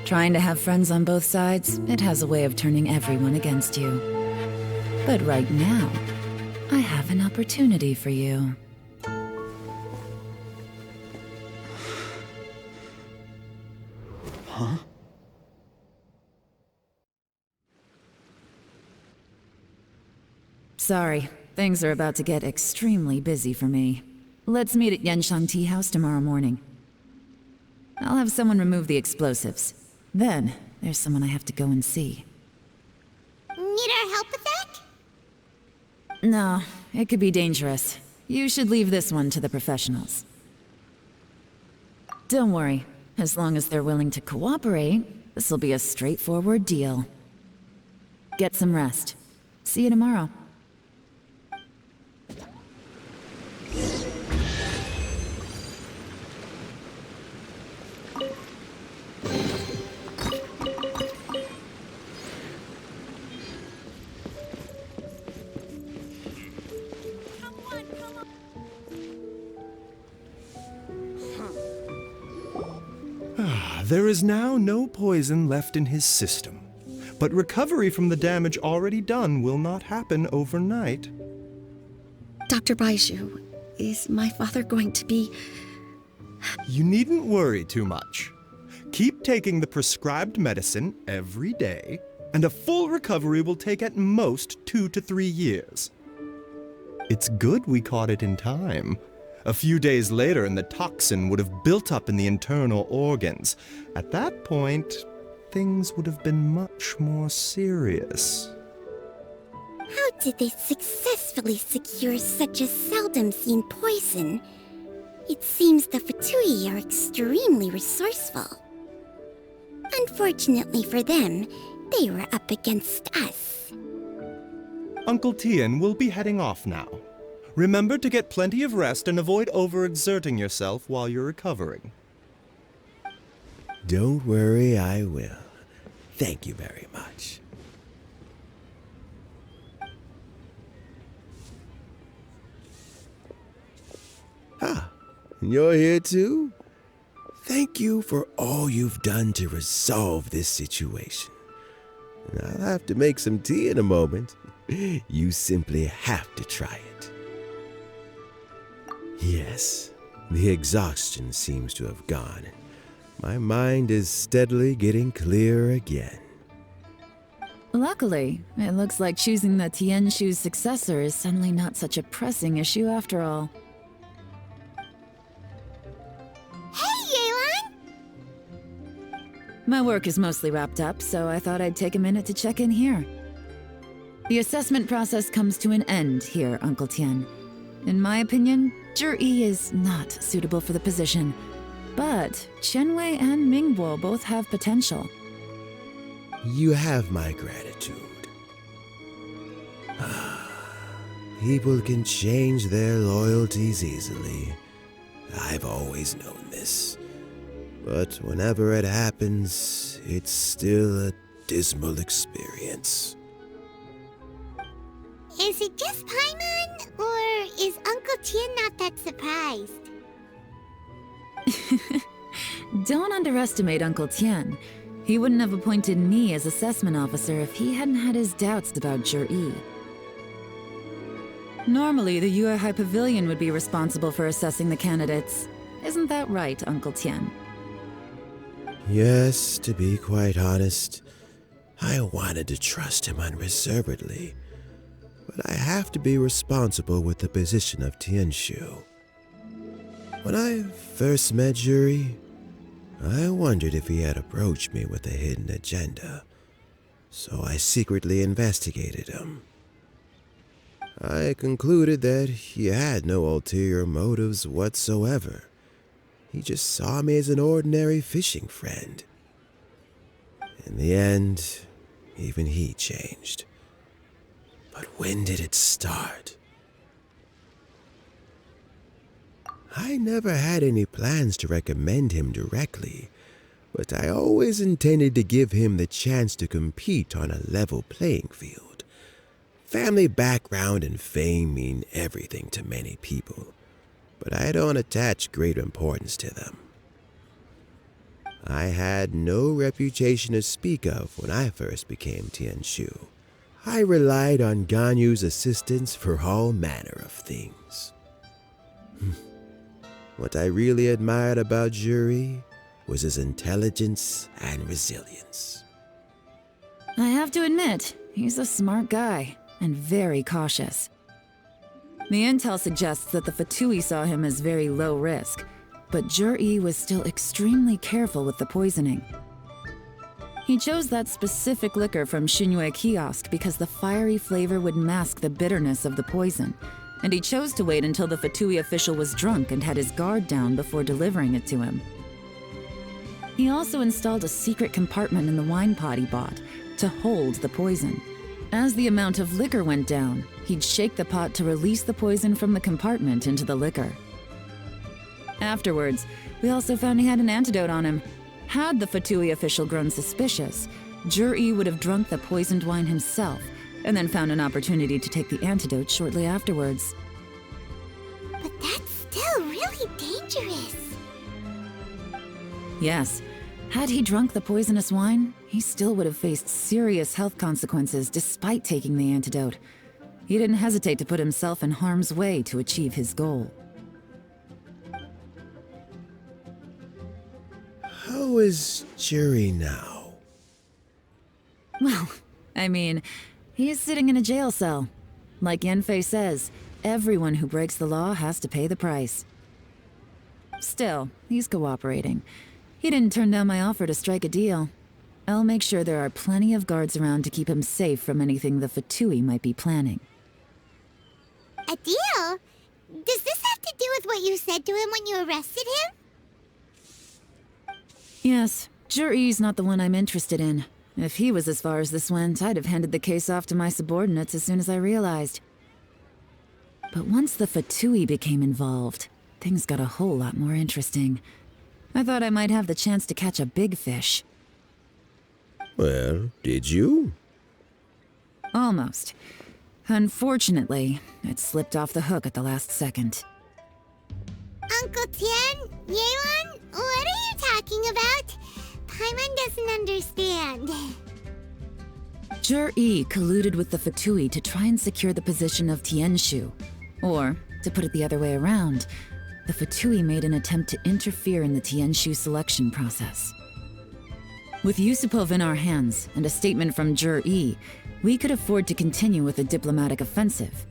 Trying to have friends on both sides, it has a way of turning everyone against you. But right now, I have an opportunity for you. Huh? Sorry, things are about to get extremely busy for me. Let's meet at Yenshang Tea House tomorrow morning. I'll have someone remove the explosives. Then, there's someone I have to go and see. Need our help with that? No, it could be dangerous. You should leave this one to the professionals. Don't worry. As long as they're willing to cooperate, this'll be a straightforward deal. Get some rest. See you tomorrow. There is now no poison left in his system, but recovery from the damage already done will not happen overnight. Dr. Baizhu, is my father going to be... You needn't worry too much. Keep taking the prescribed medicine every day, and a full recovery will take at most 2 to 3 years. It's good we caught it in time. A few days later, and the toxin would have built up in the internal organs. At that point, things would have been much more serious. How did they successfully secure such a seldom-seen poison? It seems the Fatui are extremely resourceful. Unfortunately for them, they were up against us. Uncle Tian will be heading off now. Remember to get plenty of rest and avoid overexerting yourself while you're recovering. Don't worry, I will. Thank you very much. Ah, you're here too? Thank you for all you've done to resolve this situation. I'll have to make some tea in a moment. You simply have to try it. Yes, the exhaustion seems to have gone. My mind is steadily getting clearer again. Luckily, it looks like choosing the Tianshu's successor is suddenly not such a pressing issue after all. Hey, Yelan! My work is mostly wrapped up, so I thought I'd take a minute to check in here. The assessment process comes to an end here, Uncle Tian. In my opinion, Zhi is not suitable for the position, but Qianwei and Mingbo both have potential. You have my gratitude. People can change their loyalties easily. I've always known this. But whenever it happens, it's still a dismal experience. Is it just Paimon, or is Uncle Tian not that surprised? Don't underestimate Uncle Tian. He wouldn't have appointed me as assessment officer if he hadn't had his doubts about Zhi. Normally, the Yue High Pavilion would be responsible for assessing the candidates. Isn't that right, Uncle Tian? Yes, to be quite honest, I wanted to trust him unreservedly. But I have to be responsible with the position of Tianshu. When I first met Zhi, I wondered if he had approached me with a hidden agenda, so I secretly investigated him. I concluded that he had no ulterior motives whatsoever. He just saw me as an ordinary fishing friend. In the end, even he changed. But when did it start? I never had any plans to recommend him directly, but I always intended to give him the chance to compete on a level playing field. Family background and fame mean everything to many people, but I don't attach great importance to them. I had no reputation to speak of when I first became Tianshu. I relied on Ganyu's assistance for all manner of things. What I really admired about Zhi was his intelligence and resilience. I have to admit, he's a smart guy, and very cautious. The intel suggests that the Fatui saw him as very low risk, but Zhi was still extremely careful with the poisoning. He chose that specific liquor from Xinyue Kiosk because the fiery flavor would mask the bitterness of the poison, and he chose to wait until the Fatui official was drunk and had his guard down before delivering it to him. He also installed a secret compartment in the wine pot he bought to hold the poison. As the amount of liquor went down, he'd shake the pot to release the poison from the compartment into the liquor. Afterwards, we also found he had an antidote on him. Had the Fatui official grown suspicious, Zhi would have drunk the poisoned wine himself, and then found an opportunity to take the antidote shortly afterwards. But that's still really dangerous. Yes, had he drunk the poisonous wine, he still would have faced serious health consequences despite taking the antidote. He didn't hesitate to put himself in harm's way to achieve his goal. How is Jury now? Well, I mean, he's sitting in a jail cell. Like Yanfei says, everyone who breaks the law has to pay the price. Still, he's cooperating. He didn't turn down my offer to strike a deal. I'll make sure there are plenty of guards around to keep him safe from anything the Fatui might be planning. A deal? Does this have to do with what you said to him when you arrested him? Yes, Jury's not the one I'm interested in. If he was as far as this went, I'd have handed the case off to my subordinates as soon as I realized. But once the Fatui became involved, things got a whole lot more interesting. I thought I might have the chance to catch a big fish. Well, did you? Almost. Unfortunately, it slipped off the hook at the last second. Uncle Tian, Yelan, what are you talking about? Paimon doesn't understand. Jur-E colluded with the Fatui to try and secure the position of Tianshu. Or, to put it the other way around, the Fatui made an attempt to interfere in the Tianshu selection process. With Yusupov in our hands and a statement from Jur-E, we could afford to continue with a diplomatic offensive.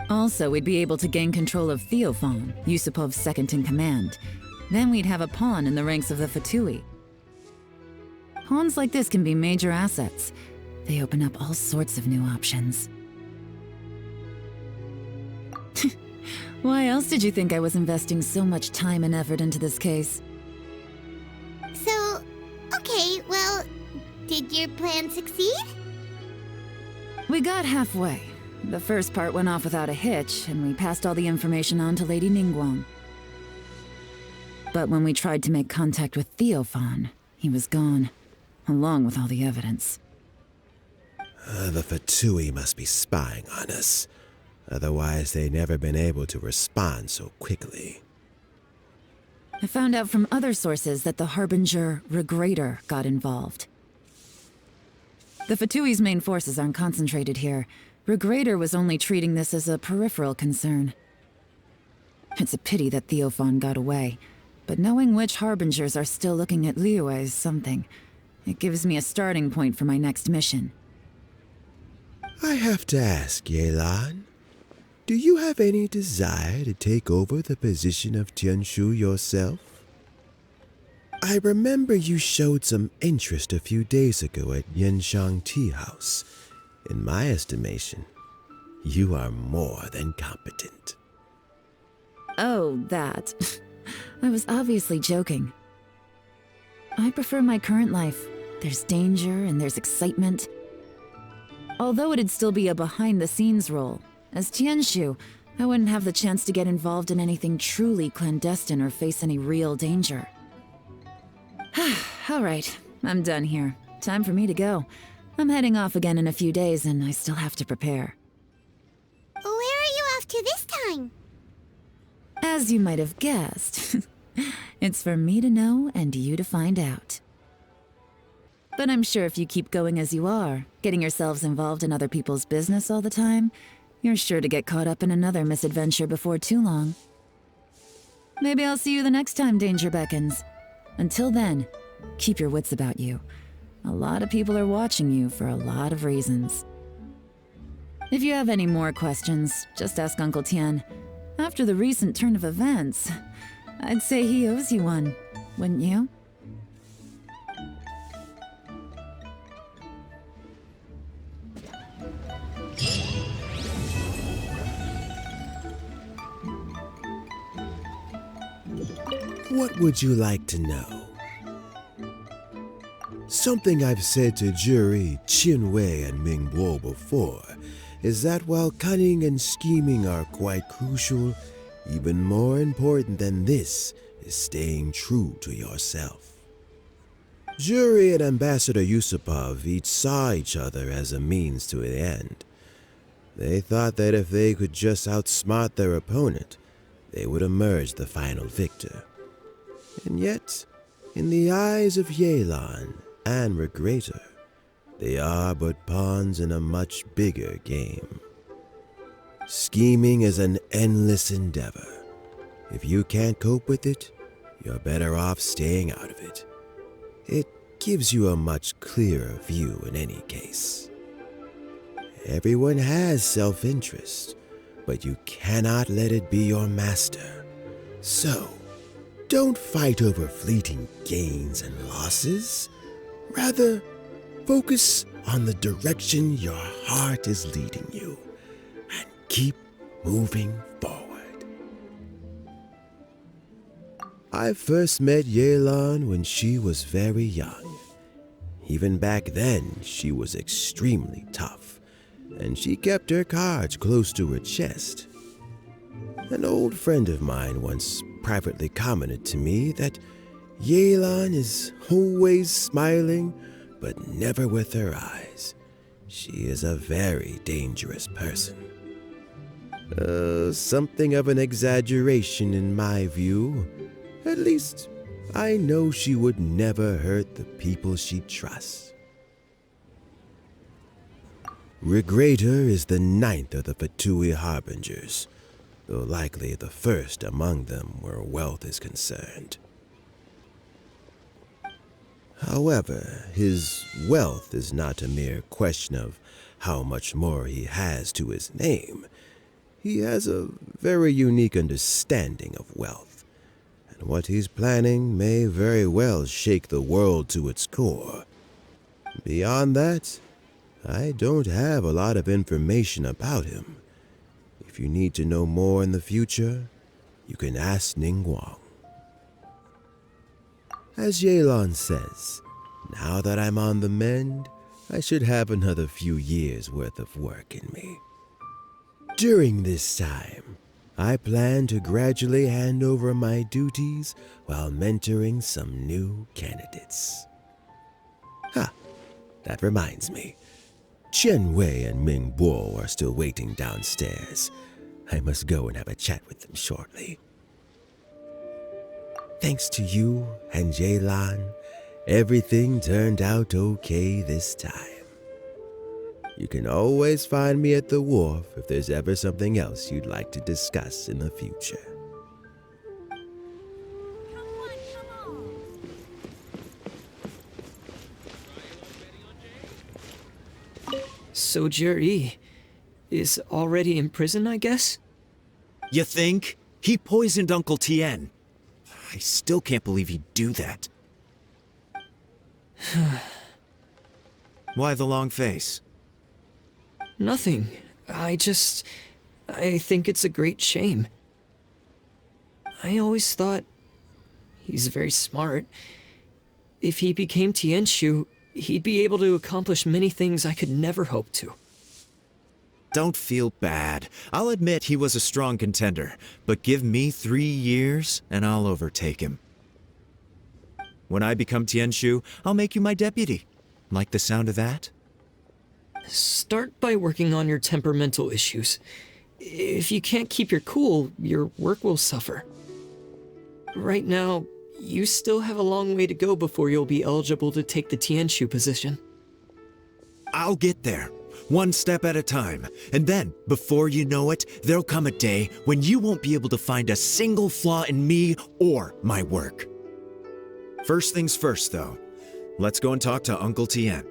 Also, we'd be able to gain control of Theophan, Yusupov's second-in-command. Then we'd have a pawn in the ranks of the Fatui. Pawns like this can be major assets. They open up all sorts of new options. Why else did you think I was investing so much time and effort into this case? So, okay, well, did your plan succeed? We got halfway. The first part went off without a hitch, and we passed all the information on to Lady Ningguang. But when we tried to make contact with Theophan, he was gone, along with all the evidence. The Fatui must be spying on us. Otherwise, they'd never been able to respond so quickly. I found out from other sources that the Harbinger Regrator got involved. The Fatui's main forces aren't concentrated here. Regrator was only treating this as a peripheral concern. It's a pity that Theophan got away, but knowing which Harbingers are still looking at Liyue is something. It gives me a starting point for my next mission. I have to ask, Yelan, do you have any desire to take over the position of Tianshu yourself? I remember you showed some interest a few days ago at Yenshang Tea House. In my estimation, you are more than competent. Oh, that. I was obviously joking. I prefer my current life. There's danger and there's excitement. Although it'd still be a behind-the-scenes role, as Tianshu, I wouldn't have the chance to get involved in anything truly clandestine or face any real danger. All right, I'm done here. Time for me to go. I'm heading off again in a few days, and I still have to prepare. Where are you off to this time? As you might have guessed, it's for me to know and you to find out. But I'm sure if you keep going as you are, getting yourselves involved in other people's business all the time, you're sure to get caught up in another misadventure before too long. Maybe I'll see you the next time danger beckons. Until then, keep your wits about you. A lot of people are watching you for a lot of reasons. If you have any more questions, just ask Uncle Tian. After the recent turn of events, I'd say he owes you one, wouldn't you? What would you like to know? Something I've said to Jury, Qinwei, and Mingbo before is that while cunning and scheming are quite crucial, even more important than this is staying true to yourself. Jury and Ambassador Yusupov each saw each other as a means to an end. They thought that if they could just outsmart their opponent, they would emerge the final victor. And yet, in the eyes of Yelan and Regrator, they are but pawns in a much bigger game. Scheming is an endless endeavor. If you can't cope with it, you're better off staying out of it. It gives you a much clearer view in any case. Everyone has self-interest, but you cannot let it be your master. So, don't fight over fleeting gains and losses. Rather, focus on the direction your heart is leading you, and keep moving forward. I first met Yelan when she was very young. Even back then, she was extremely tough, and she kept her cards close to her chest. An old friend of mine once privately commented to me that Yelan is always smiling, but never with her eyes. She is a very dangerous person. Something of an exaggeration in my view. At least, I know she would never hurt the people she trusts. Regrator is the 9th of the Fatui Harbingers, though likely the first among them where wealth is concerned. However, his wealth is not a mere question of how much more he has to his name. He has a very unique understanding of wealth, and what he's planning may very well shake the world to its core. Beyond that, I don't have a lot of information about him. If you need to know more in the future, you can ask Ningguang. As Yelan says, now that I'm on the mend, I should have another few years' worth of work in me. During this time, I plan to gradually hand over my duties while mentoring some new candidates. That reminds me. Chen Wei and Ming Bo are still waiting downstairs. I must go and have a chat with them shortly. Thanks to you and Yelan, everything turned out okay this time. You can always find me at the wharf if there's ever something else you'd like to discuss in the future. So Jerry is already in prison, I guess? You think? He poisoned Uncle Tian. I still can't believe he'd do that. Why the long face? Nothing. I think it's a great shame. I always thought he's very smart. If he became Tianshu, he'd be able to accomplish many things I could never hope to. Don't feel bad. I'll admit he was a strong contender, but give me 3 years and I'll overtake him. When I become Tianshu, I'll make you my deputy. Like the sound of that? Start by working on your temperamental issues. If you can't keep your cool, your work will suffer. Right now, you still have a long way to go before you'll be eligible to take the Tianshu position. I'll get there, one step at a time. And then, before you know it, there'll come a day when you won't be able to find a single flaw in me or my work. First things first, though. Let's go and talk to Uncle Tian.